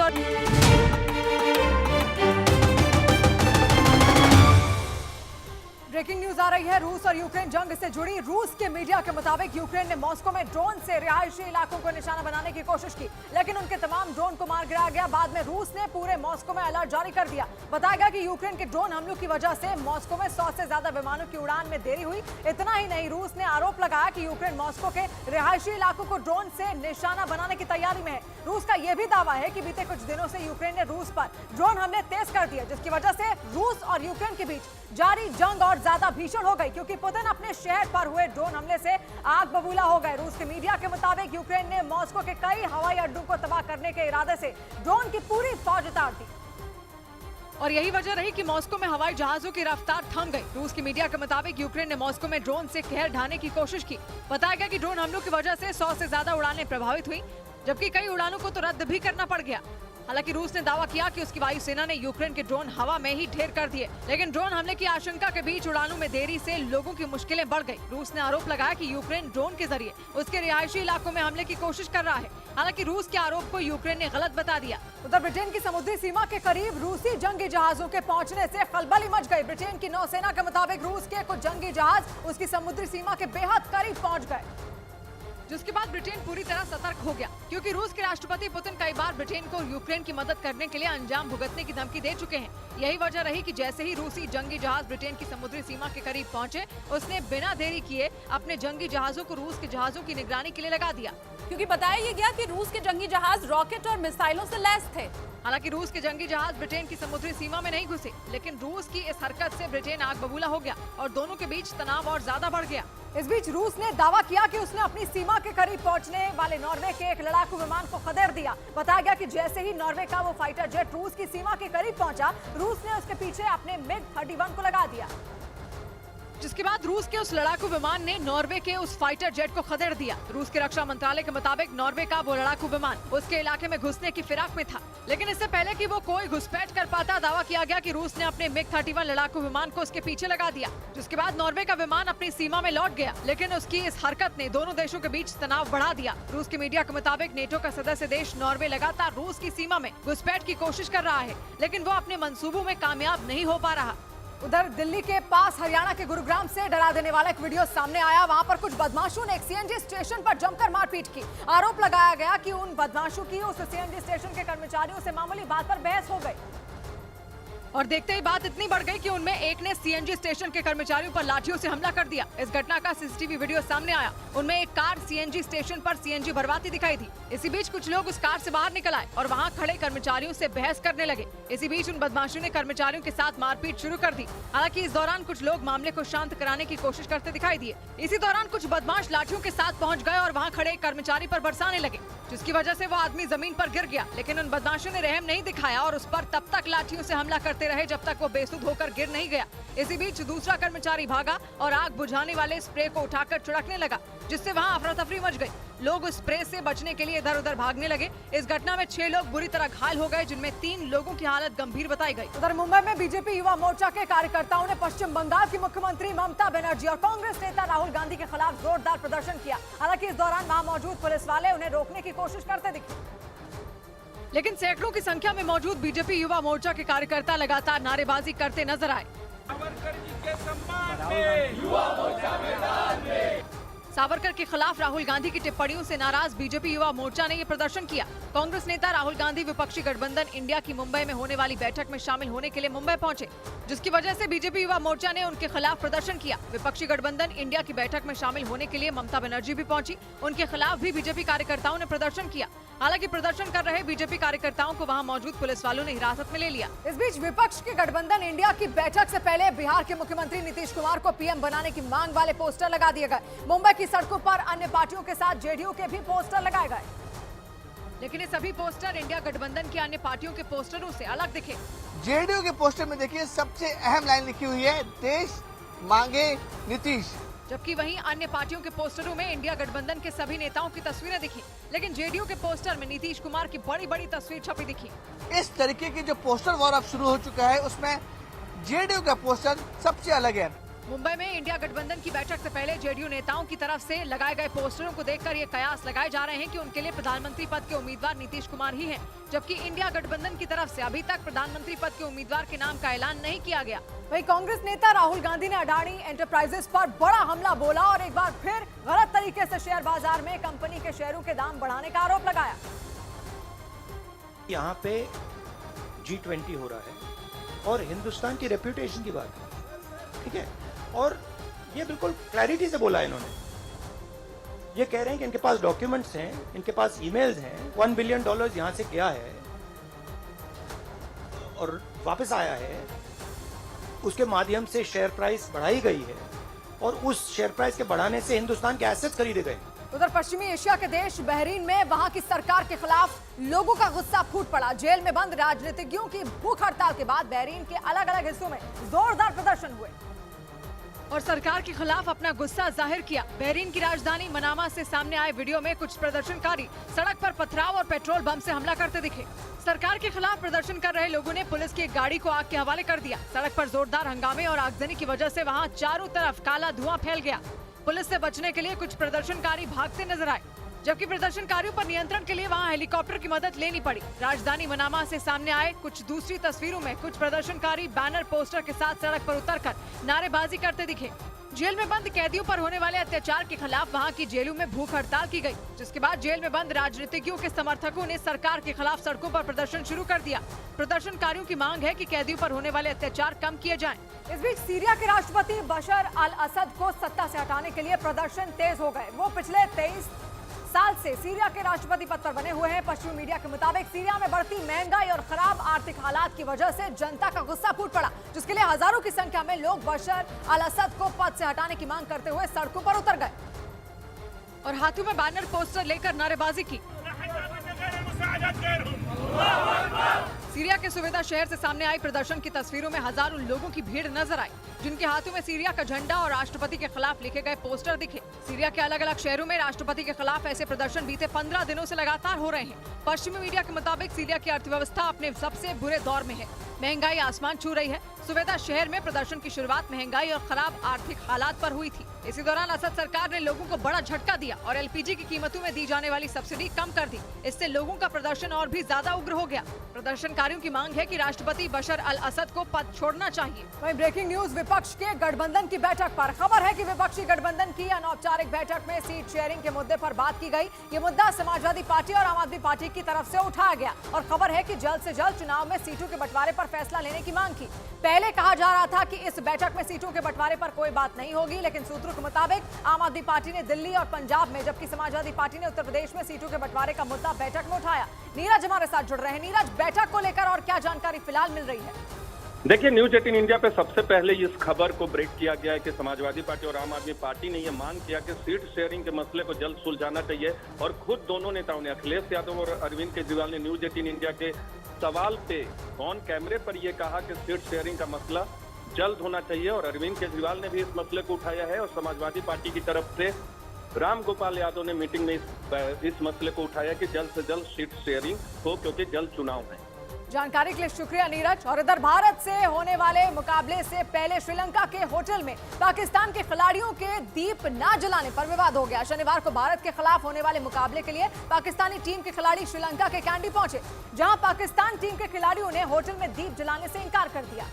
ब्रेकिंग न्यूज आ रही है रूस और यूक्रेन जंग से जुड़ी। रूस के मीडिया के मुताबिक यूक्रेन ने मॉस्को में ड्रोन से रिहायशी इलाकों को निशाना बनाने की कोशिश की, लेकिन उनके तमाम ड्रोन को मार गिराया गया। बाद में रूस ने पूरे मॉस्को में अलर्ट जारी कर दिया। बताया गया कि यूक्रेन के ड्रोन हमलों की वजह से मॉस्को में 100 से ज्यादा विमानों की उड़ान में देरी हुई। इतना ही नहीं, रूस ने आरोप लगाया कि यूक्रेन मॉस्को के रिहायशी इलाकों को ड्रोन से निशाना बनाने की तैयारी में है। रूस का यह भी दावा है कि बीते कुछ दिनों से यूक्रेन ने रूस पर ड्रोन हमले तेज कर दिए, जिसकी वजह से रूस और यूक्रेन के बीच जारी जंग और ज्यादा भीषण हो गई, क्योंकि पुतिन अपने शहर पर हुए ड्रोन हमले से आग बबूला हो गए। रूस के मीडिया के मुताबिक यूक्रेन ने मॉस्को के कई हवाई अड्डों को तबाह करने के इरादे से ड्रोन की पूरी फौज उतार दी और यही वजह रही कि मॉस्को में हवाई जहाजों की रफ्तार थम गई। रूस की मीडिया के मुताबिक यूक्रेन ने मॉस्को में ड्रोन से कहर ढाने की कोशिश की। बताया गया कि ड्रोन हमलों की वजह से 100 से ज्यादा उड़ानें प्रभावित हुई, जबकि कई उड़ानों को तो रद्द भी करना पड़ गया। हालांकि रूस ने दावा किया कि उसकी वायुसेना ने यूक्रेन के ड्रोन हवा में ही ढेर कर दिए, लेकिन ड्रोन हमले की आशंका के बीच उड़ानों में देरी से लोगों की मुश्किलें बढ़ गई। रूस ने आरोप लगाया कि यूक्रेन ड्रोन के जरिए उसके रिहायशी इलाकों में हमले की कोशिश कर रहा है। हालांकि रूस के आरोप को यूक्रेन ने गलत बता दिया। उधर ब्रिटेन की समुद्री सीमा के करीब रूसी जंगी जहाजों के पहुंचने से खलबली मच गई। ब्रिटेन की नौसेना के मुताबिक रूस के कुछ जंगी जहाज उसकी समुद्री सीमा के बेहद करीब पहुंच गए। जिसके बाद ब्रिटेन पूरी तरह सतर्क हो गया, क्योंकि रूस के राष्ट्रपति पुतिन कई बार ब्रिटेन को यूक्रेन की मदद करने के लिए अंजाम भुगतने की धमकी दे चुके हैं। यही वजह रही कि जैसे ही रूसी जंगी जहाज ब्रिटेन की समुद्री सीमा के करीब पहुंचे, उसने बिना देरी किए अपने जंगी जहाजों को रूस के जहाजों की निगरानी के लिए लगा दिया, क्योंकि बताया ये गया कि रूस के जंगी जहाज रॉकेट और मिसाइलों से लैस थे। हालांकि रूस के जंगी जहाज ब्रिटेन की समुद्री सीमा में नहीं घुसे, लेकिन रूस की इस हरकत से ब्रिटेन आग बबूला हो गया और दोनों के बीच तनाव और ज्यादा बढ़ गया। इस बीच रूस ने दावा किया कि उसने अपनी सीमा के करीब पहुंचने वाले नॉर्वे के एक लड़ाकू विमान को खदेड़ दिया। बताया गया कि जैसे ही नॉर्वे का वो फाइटर जेट रूस की सीमा के करीब पहुंचा, रूस ने उसके पीछे अपने MiG-31 को लगा दिया, जिसके बाद रूस के उस लड़ाकू विमान ने नॉर्वे के उस फाइटर जेट को खदेड़ दिया। रूस के रक्षा मंत्रालय के मुताबिक नॉर्वे का वो लड़ाकू विमान उसके इलाके में घुसने की फिराक में था, लेकिन इससे पहले कि वो कोई घुसपैठ कर पाता, दावा किया गया कि रूस ने अपने MiG-31 लड़ाकू विमान को उसके पीछे लगा दिया, जिसके बाद नॉर्वे का विमान अपनी सीमा में लौट गया। लेकिन उसकी इस हरकत ने दोनों देशों के बीच तनाव बढ़ा दिया। रूस की मीडिया के मुताबिक नेटो का सदस्य देश नॉर्वे लगातार रूस की सीमा में घुसपैठ की कोशिश कर रहा है, लेकिन वो अपने मंसूबों में कामयाब नहीं हो पा रहा। उधर दिल्ली के पास हरियाणा के गुरुग्राम से डरा देने वाला एक वीडियो सामने आया। वहां पर कुछ बदमाशों ने एक सीएनजी स्टेशन पर जमकर मारपीट की। आरोप लगाया गया कि उन बदमाशों की उस सीएनजी स्टेशन के कर्मचारियों से मामूली बात पर बहस हो गई, और देखते ही बात इतनी बढ़ गई कि उनमें एक ने सीएनजी स्टेशन के कर्मचारियों पर लाठियों से हमला कर दिया। इस घटना का सीसीटीवी वीडियो सामने आया। उनमें एक कार सीएनजी स्टेशन पर सीएनजी भरवाती दिखाई दी। इसी बीच कुछ लोग उस कार से बाहर निकल आए और वहां खड़े कर्मचारियों से बहस करने लगे। इसी बीच उन बदमाशों ने कर्मचारियों के साथ मारपीट शुरू कर दी। हालांकि इस दौरान कुछ लोग मामले को शांत कराने की कोशिश करते दिखाई दिए। इसी दौरान कुछ बदमाश लाठियों के साथ पहुँच गए और वहाँ खड़े कर्मचारी पर बरसाने लगे, जिसकी वजह से वो आदमी जमीन पर गिर गया। लेकिन उन बदमाशों ने रहम नहीं दिखाया और उस पर तब तक लाठियों से हमला करते रहे जब तक वो बेसुध होकर गिर नहीं गया। इसी बीच दूसरा कर्मचारी भागा और आग बुझाने वाले स्प्रे को उठाकर छिड़कने लगा, जिससे वहां अफरा तफरी मच गई। लोग उस स्प्रे से बचने के लिए इधर उधर भागने लगे। इस घटना में 6 लोग बुरी तरह घायल हो गए, जिनमें 3 लोगों की हालत गंभीर बताई गई। उधर मुंबई में बीजेपी युवा मोर्चा के कार्यकर्ताओं ने पश्चिम बंगाल की मुख्यमंत्री ममता बनर्जी और कांग्रेस नेता राहुल गांधी के खिलाफ जोरदार प्रदर्शन किया। हालांकि इस दौरान वहां मौजूद पुलिस वाले उन्हें रोकने की कोशिश करते दिखे, लेकिन सैकड़ों की संख्या में मौजूद बीजेपी युवा मोर्चा के कार्यकर्ता लगातार नारेबाजी करते नजर आए। सावरकर के खिलाफ राहुल गांधी की टिप्पणियों से नाराज बीजेपी युवा मोर्चा ने ये प्रदर्शन किया। कांग्रेस नेता राहुल गांधी विपक्षी गठबंधन इंडिया की मुंबई में होने वाली बैठक में शामिल होने के लिए मुंबई पहुंचे, जिसकी वजह से बीजेपी युवा मोर्चा ने उनके खिलाफ प्रदर्शन किया। विपक्षी गठबंधन इंडिया की बैठक में शामिल होने के लिए ममता बनर्जी भी पहुंची। उनके खिलाफ भी बीजेपी कार्यकर्ताओं ने प्रदर्शन किया। हालांकि प्रदर्शन कर रहे बीजेपी कार्यकर्ताओं को वहां मौजूद पुलिस वालों ने हिरासत में ले लिया। इस बीच विपक्ष के गठबंधन इंडिया की बैठक से पहले बिहार के मुख्यमंत्री नीतीश कुमार को पीएम बनाने की मांग वाले पोस्टर लगा दिए गए। मुंबई की सड़कों पर अन्य पार्टियों के साथ जेडीयू के भी पोस्टर लगाए गए, लेकिन ये सभी पोस्टर इंडिया गठबंधन की अन्य पार्टियों के पोस्टरों से अलग दिखे। जेडीयू के पोस्टर में देखिए सबसे अहम लाइन लिखी हुई है, देश मांगे नीतीश। जबकि वहीं अन्य पार्टियों के पोस्टरों में इंडिया गठबंधन के सभी नेताओं की तस्वीरें दिखी, लेकिन जेडीयू के पोस्टर में नीतीश कुमार की बड़ी बड़ी तस्वीर छपी दिखी। इस तरीके की जो पोस्टर वॉर अब शुरू हो चुका है, उसमें जेडीयू का पोस्टर सबसे अलग है। मुंबई में इंडिया गठबंधन की बैठक से पहले जेडीयू नेताओं की तरफ से लगाए गए पोस्टरों को देखकर ये कयास लगाए जा रहे हैं कि उनके लिए प्रधानमंत्री पद के उम्मीदवार नीतीश कुमार ही हैं, जबकि इंडिया गठबंधन की तरफ से अभी तक प्रधानमंत्री पद के उम्मीदवार के नाम का ऐलान नहीं किया गया। वहीं कांग्रेस नेता राहुल गांधी ने अडानी एंटरप्राइजेस पर बड़ा हमला बोला और एक बार फिर गलत तरीके से शेयर बाजार में कंपनी के शेयरों के दाम बढ़ाने का आरोप लगाया। यहाँ पे G20 हो रहा है और हिंदुस्तान की रेप्यूटेशन की बात है, ठीक है, और ये बिल्कुल क्लैरिटी से बोला है इन्होंने। ये कह रहे हैं कि इनके पास डॉक्यूमेंट्स हैं, इनके पास ईमेल्स हैं, $1 बिलियन यहाँ से गया है और वापस आया है, उसके माध्यम से शेयर प्राइस बढ़ाई गई है और उस शेयर प्राइस के बढ़ाने से हिंदुस्तान के एसेट्स खरीदे गए। उधर पश्चिमी एशिया के देश बहरीन में वहां की सरकार के खिलाफ लोगों का गुस्सा फूट पड़ा। जेल में बंद राजनीतिज्ञों की भूख हड़ताल के बाद बहरीन के अलग अलग हिस्सों में जोरदार प्रदर्शन हुए और सरकार के खिलाफ अपना गुस्सा जाहिर किया। बहरीन की राजधानी मनामा से सामने आए वीडियो में कुछ प्रदर्शनकारी सड़क पर पथराव और पेट्रोल बम से हमला करते दिखे। सरकार के खिलाफ प्रदर्शन कर रहे लोगों ने पुलिस की एक गाड़ी को आग के हवाले कर दिया। सड़क पर जोरदार हंगामे और आगजनी की वजह से वहां चारों तरफ काला धुआं फैल गया। पुलिस से बचने के लिए कुछ प्रदर्शनकारी भागते नजर आए, जबकि प्रदर्शनकारियों पर नियंत्रण के लिए वहां हेलीकॉप्टर की मदद लेनी पड़ी। राजधानी मनामा से सामने आए कुछ दूसरी तस्वीरों में कुछ प्रदर्शनकारी बैनर पोस्टर के साथ सड़क पर उतरकर नारेबाजी करते दिखे। जेल में बंद कैदियों पर होने वाले अत्याचार के खिलाफ वहां की जेलों में भूख हड़ताल की गई, जिसके बाद जेल में बंद राजनीतिज्ञों के समर्थकों ने सरकार के खिलाफ सड़कों पर प्रदर्शन शुरू कर दिया। प्रदर्शनकारियों की मांग है कि कैदियों पर होने वाले अत्याचार कम किए जाएं। इस बीच सीरिया के राष्ट्रपति बशर अल असद को सत्ता से हटाने के लिए प्रदर्शन तेज हो गए। वो पिछले 23 साल से सीरिया के राष्ट्रपति पद पर बने हुए हैं। पश्चिमी मीडिया के मुताबिक सीरिया में बढ़ती महंगाई और खराब आर्थिक हालात की वजह से जनता का गुस्सा फूट पड़ा, जिसके लिए हजारों की संख्या में लोग बशर अल असद को पद से हटाने की मांग करते हुए सड़कों पर उतर गए और हाथों में बैनर पोस्टर लेकर नारेबाजी की। सीरिया के सुवेदा शहर से सामने आई प्रदर्शन की तस्वीरों में हजारों लोगों की भीड़ नजर आई, जिनके हाथों में सीरिया का झंडा और राष्ट्रपति के खिलाफ लिखे गए पोस्टर दिखे। सीरिया के अलग अलग शहरों में राष्ट्रपति के खिलाफ ऐसे प्रदर्शन बीते 15 दिनों से लगातार हो रहे हैं। पश्चिमी मीडिया के मुताबिक सीरिया की अर्थव्यवस्था अपने सबसे बुरे दौर में है। महंगाई आसमान छू रही है। सुवेदा शहर में प्रदर्शन की शुरुआत महंगाई और खराब आर्थिक हालात पर हुई थी। इसी दौरान असद सरकार ने लोगों को बड़ा झटका दिया और एलपीजी की कीमतों में दी जाने वाली सब्सिडी कम कर दी। इससे लोगों का प्रदर्शन और भी ज्यादा उग्र हो गया। प्रदर्शनकारियों की मांग है कि राष्ट्रपति बशर अल असद को पद छोड़ना चाहिए। वहीं ब्रेकिंग न्यूज, विपक्ष के गठबंधन की बैठक पर खबर है कि विपक्षी गठबंधन की अनौपचारिक बैठक में सीट शेयरिंग के मुद्दे पर बात की गई। ये मुद्दा समाजवादी पार्टी और आम आदमी पार्टी की तरफ से उठाया गया और खबर है कि जल्द से जल्द चुनाव में सीटों के बंटवारे पर फैसला लेने की मांग की। पहले कहा जा रहा था कि इस बैठक में सीटों के बंटवारे पर कोई बात नहीं होगी, लेकिन सूत्रों के मुताबिक आम आदमी पार्टी ने दिल्ली और पंजाब में, जबकि समाजवादी पार्टी ने उत्तर प्रदेश में सीटों के बंटवारे का मुद्दा बैठक में उठाया। नीरज हमारे साथ जुड़ रहे हैं। नीरज, बैठक को लेकर और क्या जानकारी फिलहाल मिल रही है? देखिए, न्यूज 18 इंडिया पे सबसे पहले इस खबर को ब्रेक किया गया है कि समाजवादी पार्टी और आम आदमी पार्टी ने यह मांग किया कि सीट शेयरिंग के मसले को जल्द सुलझाना चाहिए और खुद दोनों नेताओं ने, अखिलेश यादव और अरविंद केजरीवाल ने न्यूज 18 इंडिया के सवाल पे ऑन कैमरे पर यह कहा कि सीट शेयरिंग का मसला जल्द होना चाहिए और अरविंद केजरीवाल ने भी इस मसले को उठाया है और समाजवादी पार्टी की तरफ से राम गोपाल यादव ने मीटिंग में इस मसले को उठाया कि जल्द से जल्द सीट शेयरिंग हो, क्योंकि जल्द चुनाव है। जानकारी के लिए शुक्रिया नीरज। और इधर भारत से होने वाले मुकाबले से पहले श्रीलंका के होटल में पाकिस्तान के खिलाड़ियों के दीप न जलाने पर विवाद हो गया। शनिवार को भारत के खिलाफ होने वाले मुकाबले के लिए पाकिस्तानी टीम के खिलाड़ी श्रीलंका के कैंडी पहुंचे, जहां पाकिस्तान टीम के खिलाड़ियों ने होटल में दीप जलाने से इनकार कर दिया,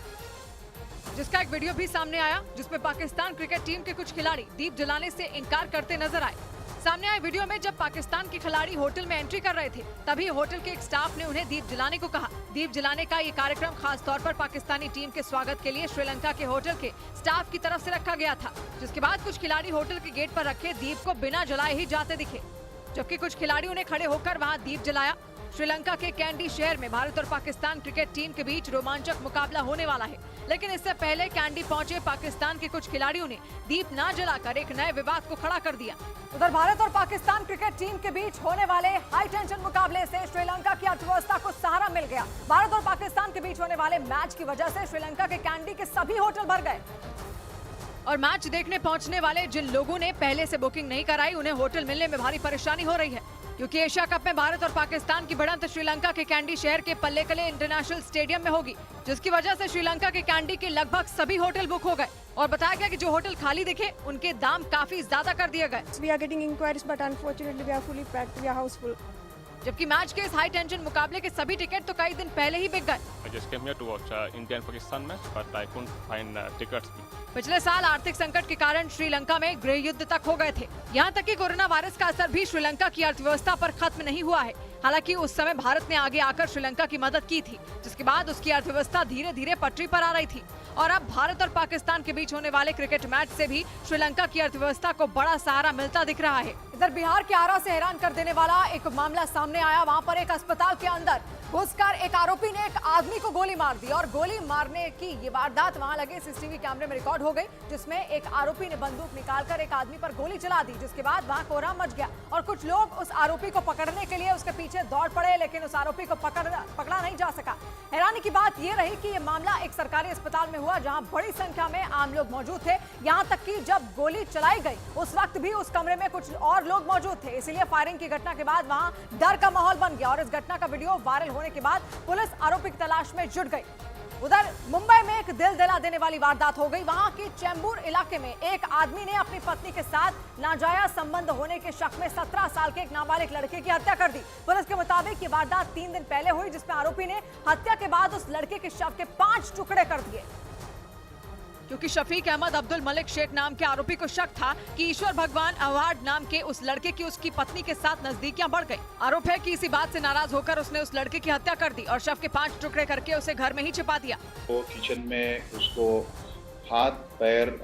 जिसका एक वीडियो भी सामने आया जिसमें पाकिस्तान क्रिकेट टीम के कुछ खिलाड़ी दीप जलाने से इनकार करते नजर आए। सामने आए वीडियो में जब पाकिस्तान के खिलाड़ी होटल में एंट्री कर रहे थे, तभी होटल के एक स्टाफ ने उन्हें दीप जलाने को कहा। दीप जलाने का ये कार्यक्रम खास तौर पर पाकिस्तानी टीम के स्वागत के लिए श्रीलंका के होटल के स्टाफ की तरफ से रखा गया था, जिसके बाद कुछ खिलाड़ी होटल के गेट पर रखे दीप को बिना जलाए ही जाते दिखे, जबकि कुछ खिलाड़ियों ने खड़े होकर वहां दीप जलाया। श्रीलंका के कैंडी शहर में भारत और पाकिस्तान क्रिकेट टीम के बीच रोमांचक मुकाबला होने वाला है, लेकिन इससे पहले कैंडी पहुंचे पाकिस्तान के कुछ खिलाड़ियों ने दीप न जलाकर एक नए विवाद को खड़ा कर दिया। उधर भारत और पाकिस्तान क्रिकेट टीम के बीच होने वाले हाई टेंशन मुकाबले से श्रीलंका की अर्थव्यवस्था को सहारा मिल गया। भारत और पाकिस्तान के बीच होने वाले मैच की वजह से श्रीलंका के कैंडी के सभी होटल भर गए और मैच देखने पहुंचने वाले जिन लोगों ने पहले से बुकिंग नहीं कराई, उन्हें होटल मिलने में भारी परेशानी हो रही है, क्योंकि एशिया कप में भारत और पाकिस्तान की भिड़ंत श्रीलंका के कैंडी शहर के पल्लेकले इंटरनेशनल स्टेडियम में होगी, जिसकी वजह से श्रीलंका के कैंडी के लगभग सभी होटल बुक हो गए और बताया गया कि जो होटल खाली दिखे उनके दाम काफी ज्यादा कर दिए गए। We are getting inquiries, but unfortunately we are fully packed, we are houseful. जबकि मैच के इस हाई टेंशन मुकाबले के सभी टिकट तो कई दिन पहले ही बिक गए। I just came here to watch Indian-Pakistan match, but I couldn't find tickets. पिछले साल आर्थिक संकट के कारण श्रीलंका में गृह युद्ध तक हो गए थे। यहाँ तक कि कोरोना वायरस का असर भी श्रीलंका की अर्थव्यवस्था पर खत्म नहीं हुआ है। हालांकि उस समय भारत ने आगे आकर श्रीलंका की मदद की थी, जिसके बाद उसकी अर्थव्यवस्था धीरे धीरे पटरी पर आ रही थी और अब भारत और पाकिस्तान के बीच होने वाले क्रिकेट मैच से भी श्रीलंका की अर्थव्यवस्था को बड़ा सहारा मिलता दिख रहा है। इधर बिहार के आरा से हैरान कर देने वाला एक मामला सामने आया। वहाँ पर एक अस्पताल के अंदर घुसकर एक आरोपी ने एक आदमी को गोली मार दी और गोली मारने की ये वारदात वहां लगे सीसीटीवी कैमरे में रिकॉर्ड हो गई, जिसमें एक आरोपी ने बंदूक निकालकर एक आदमी पर गोली चला दी, जिसके बाद वहां कोहराम मच गया और कुछ लोग उस आरोपी को पकड़ने के लिए उसके पीछे दौड़ पड़े, लेकिन उस आरोपी को पकड़ा नहीं जा सका। हैरानी की बात यह रही कि ये मामला एक सरकारी अस्पताल में हुआ, जहां बड़ी संख्या में आम लोग मौजूद थे। यहाँ तक कि जब गोली चलाई गई उस वक्त भी उस कमरे में कुछ और लोग मौजूद थे, इसीलिए फायरिंग की घटना के बाद वहां डर का माहौल बन गया और इस घटना का वीडियो वायरल होने के बाद पुलिस आरोपी की तलाश में जुट गई। उधर मुंबई में एक दिल दिला देने वाली वारदात हो गई। वहां की चेंबूर इलाके में एक आदमी ने अपनी पत्नी के साथ नाजायज संबंध होने के शक में 17 साल के एक नाबालिग लड़के की हत्या कर दी। पुलिस के मुताबिक ये वारदात 3 दिन पहले हुई, जिसमें आरोपी ने हत्या के बाद उस लड़के के शव के 5 टुकड़े कर दिए। क्योंकि शफीक अहमद अब्दुल मलिक शेख नाम के आरोपी को शक था कि ईश्वर भगवान अवार्ड नाम के उस लड़के की उसकी पत्नी के साथ नजदीकियां बढ़ गई। आरोप है कि इसी बात से नाराज होकर उसने उस लड़के की हत्या कर दी और शव के 5 टुकड़े करके उसे घर में ही छिपा दिया। वो किचन में उसको हाथ पैर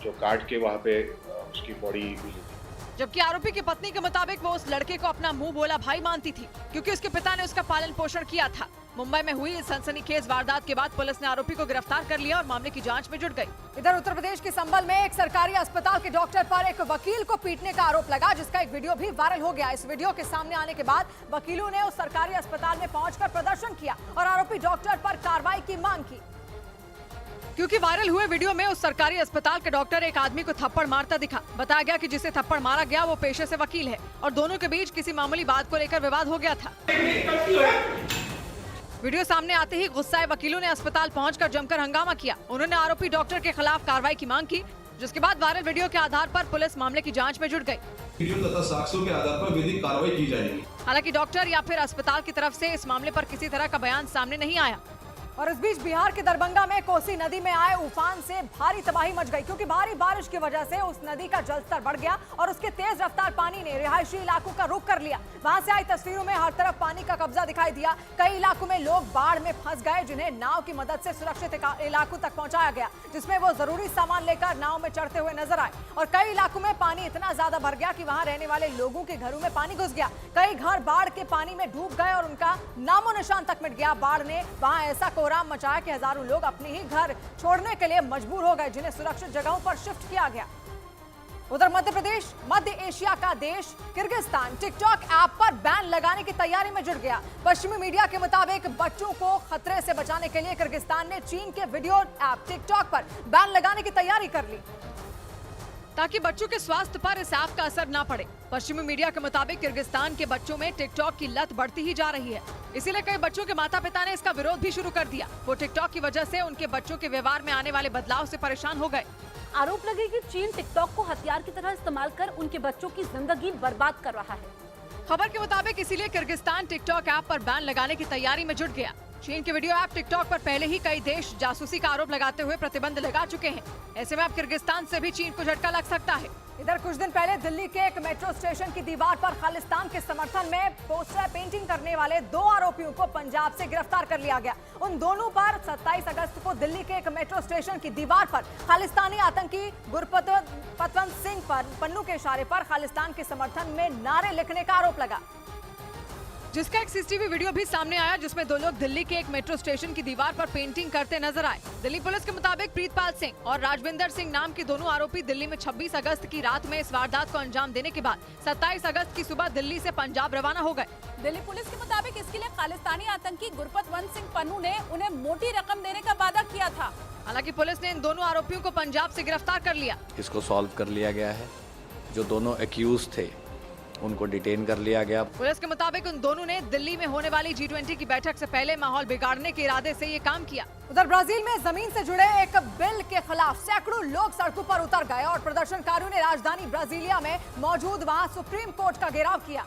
जो काट के वहाँ पे उसकी बॉडी मिली थी। जबकि आरोपी की पत्नी के मुताबिक वो उस लड़के को अपना मुंह बोला भाई मानती थी, क्योंकि उसके पिता ने उसका पालन पोषण किया था। मुंबई में हुई इस सनसनीखेज वारदात के बाद पुलिस ने आरोपी को गिरफ्तार कर लिया और मामले की जांच में जुट गई। इधर उत्तर प्रदेश के संभल में एक सरकारी अस्पताल के डॉक्टर पर एक वकील को पीटने का आरोप लगा, जिसका एक वीडियो भी वायरल हो गया। इस वीडियो के सामने आने के बाद वकीलों ने उस सरकारी अस्पताल में पहुंचकर प्रदर्शन किया और आरोपी डॉक्टर पर कार्रवाई की मांग की, क्योंकि वायरल हुए वीडियो में उस सरकारी अस्पताल के डॉक्टर एक आदमी को थप्पड़ मारता दिखा। बताया गया कि जिसे थप्पड़ मारा गया वो पेशे से वकील है और दोनों के बीच किसी मामूली बात को लेकर विवाद हो गया था। वीडियो सामने आते ही गुस्साए वकीलों ने अस्पताल पहुंचकर जमकर हंगामा किया। उन्होंने आरोपी डॉक्टर के खिलाफ कार्रवाई की मांग की, जिसके बाद वायरल वीडियो के आधार पर पुलिस मामले की जांच में जुट गई। वीडियो तथा साक्ष्यों के आधार पर विधिक कार्रवाई की जाएगी। हालांकि डॉक्टर या फिर अस्पताल की तरफ से इस मामले पर किसी तरह का बयान सामने नहीं आया। और इस बीच बिहार के दरभंगा में कोसी नदी में आए उफान से भारी तबाही मच गई, क्योंकि भारी बारिश की वजह से उस नदी का जलस्तर बढ़ गया और उसके तेज रफ्तार पानी ने रिहायशी इलाकों का रुख कर लिया। वहां से आई तस्वीरों में हर तरफ पानी का कब्जा दिखाई दिया। कई इलाकों में लोग बाढ़ में फंस गए, जिन्हें नाव की मदद से सुरक्षित इलाकों तक पहुंचाया गया, जिसमें वो जरूरी सामान लेकर नाव में चढ़ते हुए नजर आए। और कई इलाकों में पानी इतना ज्यादा भर गया कि वहां रहने वाले लोगों के घरों में पानी घुस गया। कई घर बाढ़ के पानी में डूब गए और उनका नामो निशान तक मिट गया। बाढ़ ने वहां ऐसा कोहराम मचाया कि हजारों लोग अपने ही घर छोड़ने के लिए मजबूर हो गए, जिन्हें सुरक्षित जगहों पर शिफ्ट किया गया। उधर मध्य प्रदेश, मध्य एशिया का देश किर्गिस्तान टिकटॉक ऐप पर बैन लगाने की तैयारी में जुट गया। पश्चिमी मीडिया के मुताबिक बच्चों को खतरे से बचाने के लिए किर्गिस्तान ने चीन के वीडियो ऐप टिकटॉक पर बैन लगाने की तैयारी कर ली, ताकि बच्चों के स्वास्थ्य पर इस ऐप का असर न पड़े। पश्चिमी मीडिया के मुताबिक किर्गिस्तान के बच्चों में टिकटॉक की लत बढ़ती ही जा रही है, इसीलिए कई बच्चों के माता पिता ने इसका विरोध भी शुरू कर दिया। वो टिकटॉक की वजह से उनके बच्चों के व्यवहार में आने वाले बदलाव से परेशान हो गए। आरोप लगे कि चीन टिकटॉक को हथियार की तरह इस्तेमाल कर उनके बच्चों की जिंदगी बर्बाद कर रहा है। खबर के मुताबिक इसीलिए किर्गिस्तान टिकटॉक ऐप पर बैन लगाने की तैयारी में जुट गया। चीन के वीडियो ऐप टिकटॉक पर पहले ही कई देश जासूसी का आरोप लगाते हुए प्रतिबंध लगा चुके हैं। ऐसे में अब किर्गिस्तान से भी चीन को झटका लग सकता है। इधर कुछ दिन पहले दिल्ली के एक मेट्रो स्टेशन की दीवार पर खालिस्तान के समर्थन में पोस्टर पेंटिंग करने वाले 2 आरोपियों को पंजाब से गिरफ्तार कर लिया गया। उन दोनों पर 27 अगस्त को दिल्ली के एक मेट्रो स्टेशन की दीवार पर खालिस्तानी आतंकी गुरपतवंत सिंह पर पन्नू के इशारे पर खालिस्तान के समर्थन में नारे लिखने का आरोप लगा, जिसका एक सीसीटीवी वीडियो भी सामने आया, जिसमें 2 लोग दिल्ली के एक मेट्रो स्टेशन की दीवार पर पेंटिंग करते नजर आए। दिल्ली पुलिस के मुताबिक प्रीतपाल सिंह और राजविंदर सिंह नाम के दोनों आरोपी दिल्ली में 26 अगस्त की रात में इस वारदात को अंजाम देने के बाद 27 अगस्त की सुबह दिल्ली से पंजाब रवाना हो गए। दिल्ली पुलिस के मुताबिक इसके लिए खालिस्तानी आतंकी गुरपतवंत सिंह पन्नू ने उन्हें मोटी रकम देने का वादा किया था। हालांकि पुलिस ने इन दोनों आरोपियों को पंजाब से गिरफ्तार कर लिया। इसको सॉल्व कर लिया गया है। जो दोनों एक्यूज थे उनको डिटेन कर लिया गया। पुलिस के मुताबिक उन दोनों ने दिल्ली में होने वाली G20 की बैठक से पहले माहौल बिगाड़ने के इरादे से ये काम किया। उधर ब्राजील में जमीन से जुड़े एक बिल के खिलाफ सैकड़ों लोग सड़कों पर उतर गए और प्रदर्शनकारियों ने राजधानी ब्राजीलिया में मौजूद वहां सुप्रीम कोर्ट का घेराव किया।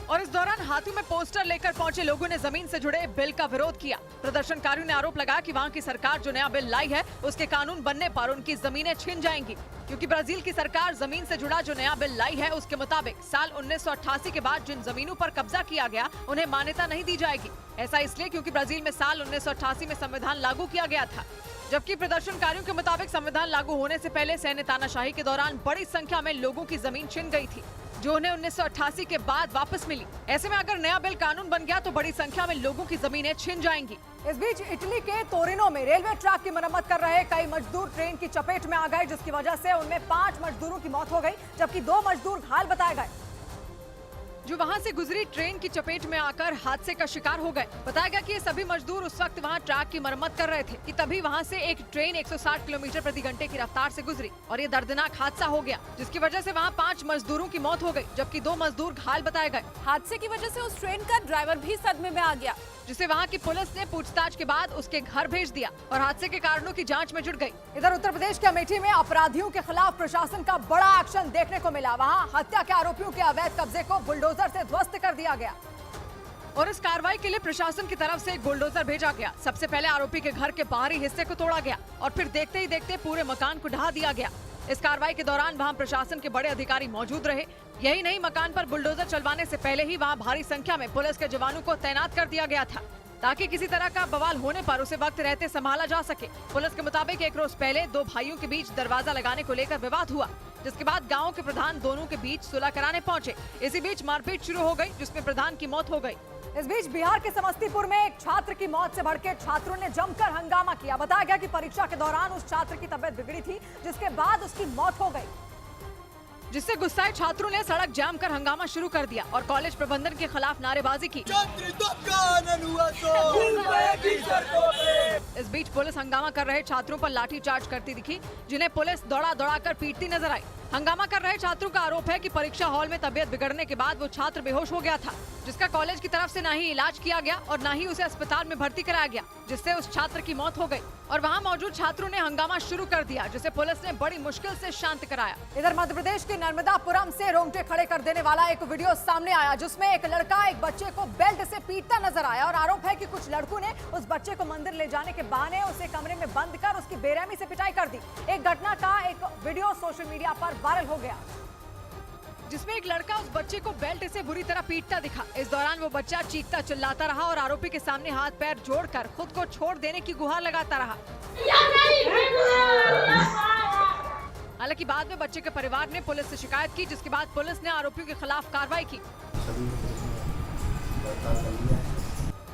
और इस दौरान हाथों में पोस्टर लेकर पहुंचे लोगों ने जमीन से जुड़े बिल का विरोध किया। प्रदर्शनकारियों ने आरोप लगाया कि वहां की सरकार जो नया बिल लाई है उसके कानून बनने पर उनकी जमीनें छिन जाएंगी, क्योंकि ब्राजील की सरकार जमीन से जुड़ा जो नया बिल लाई है उसके मुताबिक साल 1988 के बाद जिन जमीनों पर कब्जा किया गया उन्हें मान्यता नहीं दी जाएगी। ऐसा इसलिए क्योंकि ब्राजील में साल 1988 में संविधान लागू किया गया था, जबकि प्रदर्शनकारियों के मुताबिक संविधान लागू होने से पहले सैन्य तानाशाही के दौरान बड़ी संख्या में लोगों की जमीन छिन गई थी, जो उन्हें 1988 के बाद वापस मिली। ऐसे में अगर नया बिल कानून बन गया तो बड़ी संख्या में लोगों की जमीनें छिन जाएंगी। इस बीच इटली के तोरिनो में रेलवे ट्रैक की मरम्मत कर रहे कई मजदूर ट्रेन की चपेट में आ गए, जिसकी वजह से उनमें 5 मजदूरों की मौत हो गई, जबकि 2 मजदूर घायल बताए गए, जो वहां से गुजरी ट्रेन की चपेट में आकर हादसे का शिकार हो गए। बताया गया कि ये सभी मजदूर उस वक्त वहां ट्रैक की मरम्मत कर रहे थे कि तभी वहां से एक ट्रेन 160 किलोमीटर प्रति घंटे की रफ्तार से गुजरी और ये दर्दनाक हादसा हो गया, जिसकी वजह से वहां 5 मजदूरों की मौत हो गई, जबकि 2 मजदूर घायल बताए गए। हादसे की वजह से उस ट्रेन का ड्राइवर भी सदमे में आ गया, जिसे वहां की पुलिस ने पूछताछ के बाद उसके घर भेज दिया और हादसे के कारणों की जांच में जुट गई। इधर उत्तर प्रदेश के अमेठी में अपराधियों के खिलाफ प्रशासन का बड़ा एक्शन देखने को मिला। वहां हत्या के आरोपियों के अवैध कब्जे को बुलडोजर से ध्वस्त कर दिया गया। और इस कार्रवाई के लिए प्रशासन की तरफ से एक बुलडोजर भेजा गया। सबसे पहले आरोपी के घर के बाहरी हिस्से को तोड़ा गया और फिर देखते ही देखते पूरे मकान को ढहा दिया गया। इस कार्रवाई के दौरान वहां प्रशासन के बड़े अधिकारी मौजूद रहे। यही नहीं, मकान पर बुलडोजर चलवाने से पहले ही वहां भारी संख्या में पुलिस के जवानों को तैनात कर दिया गया था ताकि किसी तरह का बवाल होने पर उसे वक्त रहते संभाला जा सके। पुलिस के मुताबिक एक रोज पहले दो भाइयों के बीच दरवाजा लगाने को लेकर विवाद हुआ, जिसके बाद गांव के प्रधान दोनों के बीच सुलह कराने पहुंचे। इसी बीच मारपीट शुरू हो गई, जिसमें प्रधान की मौत हो गई। इस बीच बिहार के समस्तीपुर में एक छात्र की मौत से भड़के छात्रों ने जमकर हंगामा किया। बताया गया कि परीक्षा के दौरान उस छात्र की तबीयत बिगड़ी थी, जिसके बाद उसकी मौत हो गई, जिससे गुस्साए छात्रों ने सड़क जाम कर हंगामा शुरू कर दिया और कॉलेज प्रबंधन के खिलाफ नारेबाजी की। इस बीच पुलिस हंगामा कर रहे छात्रों पर लाठीचार्ज करती दिखी, जिन्हें पुलिस दौड़ा कर पीटती नजर आई। हंगामा कर रहे छात्रों का आरोप है कि परीक्षा हॉल में तबीयत बिगड़ने के बाद वो छात्र बेहोश हो गया था, जिसका कॉलेज की तरफ से न ही इलाज किया गया और न ही उसे अस्पताल में भर्ती कराया गया, जिससे उस छात्र की मौत हो गई। और वहाँ मौजूद छात्रों ने हंगामा शुरू कर दिया, जिसे पुलिस ने बड़ी मुश्किल से शांत कराया। इधर मध्य प्रदेश के नर्मदापुरम से रोंगटे खड़े कर देने वाला एक वीडियो सामने आया, जिसमें एक लड़का एक बच्चे को बेल्ट से पीटता नजर आया और आरोप है कि कुछ लड़कों ने उस बच्चे को मंदिर ले जाने के बहाने उसे कमरे में बंद कर उसकी बेरहमी से पिटाई कर दी। एक घटना का एक वीडियो सोशल मीडिया पर वायरल हो गया, जिसमें एक लड़का उस बच्चे को बेल्ट से बुरी तरह पीटता दिखा। इस दौरान वो बच्चा चीखता चिल्लाता रहा और आरोपी के सामने हाथ पैर जोड़कर खुद को छोड़ देने की गुहार लगाता रहा। हालांकि बाद में बच्चे के परिवार ने पुलिस से शिकायत की, जिसके बाद पुलिस ने आरोपियों के खिलाफ कार्रवाई की।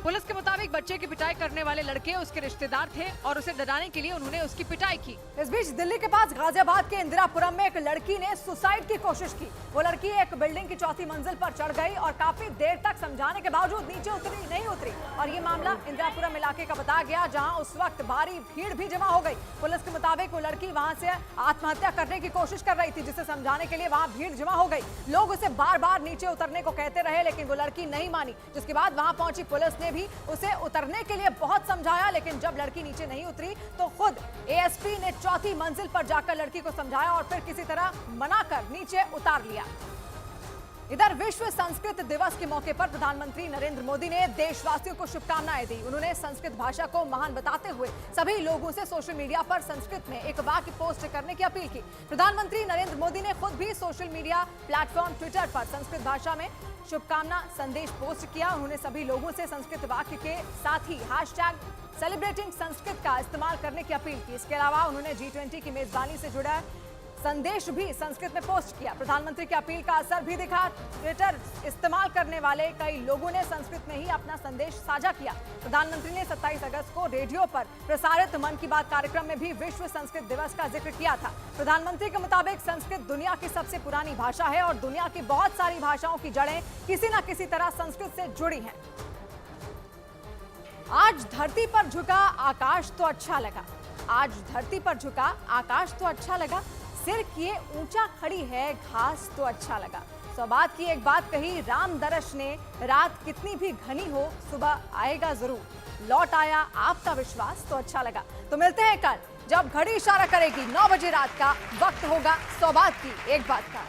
पुलिस के मुताबिक बच्चे की पिटाई करने वाले लड़के उसके रिश्तेदार थे और उसे डराने के लिए उन्होंने उसकी पिटाई की। इस बीच दिल्ली के पास गाजियाबाद के इंदिरापुरम में एक लड़की ने सुसाइड की कोशिश की। वो लड़की एक बिल्डिंग की चौथी मंजिल पर चढ़ गई और काफी देर तक समझाने के बावजूद नीचे नहीं उतरी और ये मामला इंदिरापुरम इलाके का बताया गया, जहाँ उस वक्त भारी भीड़ भी जमा हो गई। पुलिस के मुताबिक वो लड़की वहाँ से आत्महत्या करने की कोशिश कर रही थी, जिसे समझाने के लिए वहाँ भीड़ जमा हो गई। लोग उसे बार बार नीचे उतरने को कहते रहे, लेकिन वो लड़की नहीं मानी, जिसके बाद वहाँ पहुंची पुलिस ने भी उसे उतरने के लिए बहुत समझाया, लेकिन जब लड़की नीचे नहीं उतरी तो खुद एएसपी ने चौथी मंजिल पर जाकर लड़की को समझाया और फिर किसी तरह मनाकर नीचे उतार लिया। इधर विश्व संस्कृत दिवस के मौके पर प्रधानमंत्री नरेंद्र मोदी ने देशवासियों को शुभकामनाएं दी। उन्होंने संस्कृत भाषा को महान बताते हुए सभी लोगों से सोशल मीडिया पर संस्कृत में एक वाक्य पोस्ट करने की अपील की। प्रधानमंत्री नरेंद्र मोदी ने खुद भी सोशल मीडिया प्लेटफॉर्म ट्विटर पर संस्कृत भाषा में शुभकामना संदेश पोस्ट किया। उन्होंने सभी लोगों से संस्कृत वाक्य के साथ ही #सेलिब्रेटिंग संस्कृत का इस्तेमाल करने की अपील की। इसके अलावा उन्होंने G20 की मेजबानी से जुड़ा संदेश भी संस्कृत में पोस्ट किया। प्रधानमंत्री की अपील का असर भी दिखा। ट्विटर इस्तेमाल करने वाले कई लोगों ने संस्कृत में ही अपना संदेश साझा किया। प्रधानमंत्री ने 27 अगस्त को रेडियो पर प्रसारित मन की बात कार्यक्रम में भी विश्व संस्कृत दिवस का जिक्र किया था। प्रधानमंत्री के मुताबिक संस्कृत दुनिया की सबसे पुरानी भाषा है और दुनिया की बहुत सारी भाषाओं की जड़ें किसी न किसी तरह संस्कृत से जुड़ी हैं। आज धरती पर झुका आकाश तो अच्छा लगा, आज धरती पर झुका आकाश तो अच्छा लगा, सिर किए ऊंचा खड़ी है घास तो अच्छा लगा। सौबात की एक बात कही राम दरश ने, रात कितनी भी घनी हो सुबह आएगा जरूर, लौट आया आपका विश्वास तो अच्छा लगा। तो मिलते हैं कल, जब घड़ी इशारा करेगी 9 बजे रात का। वक्त होगा सौबात की एक बात का।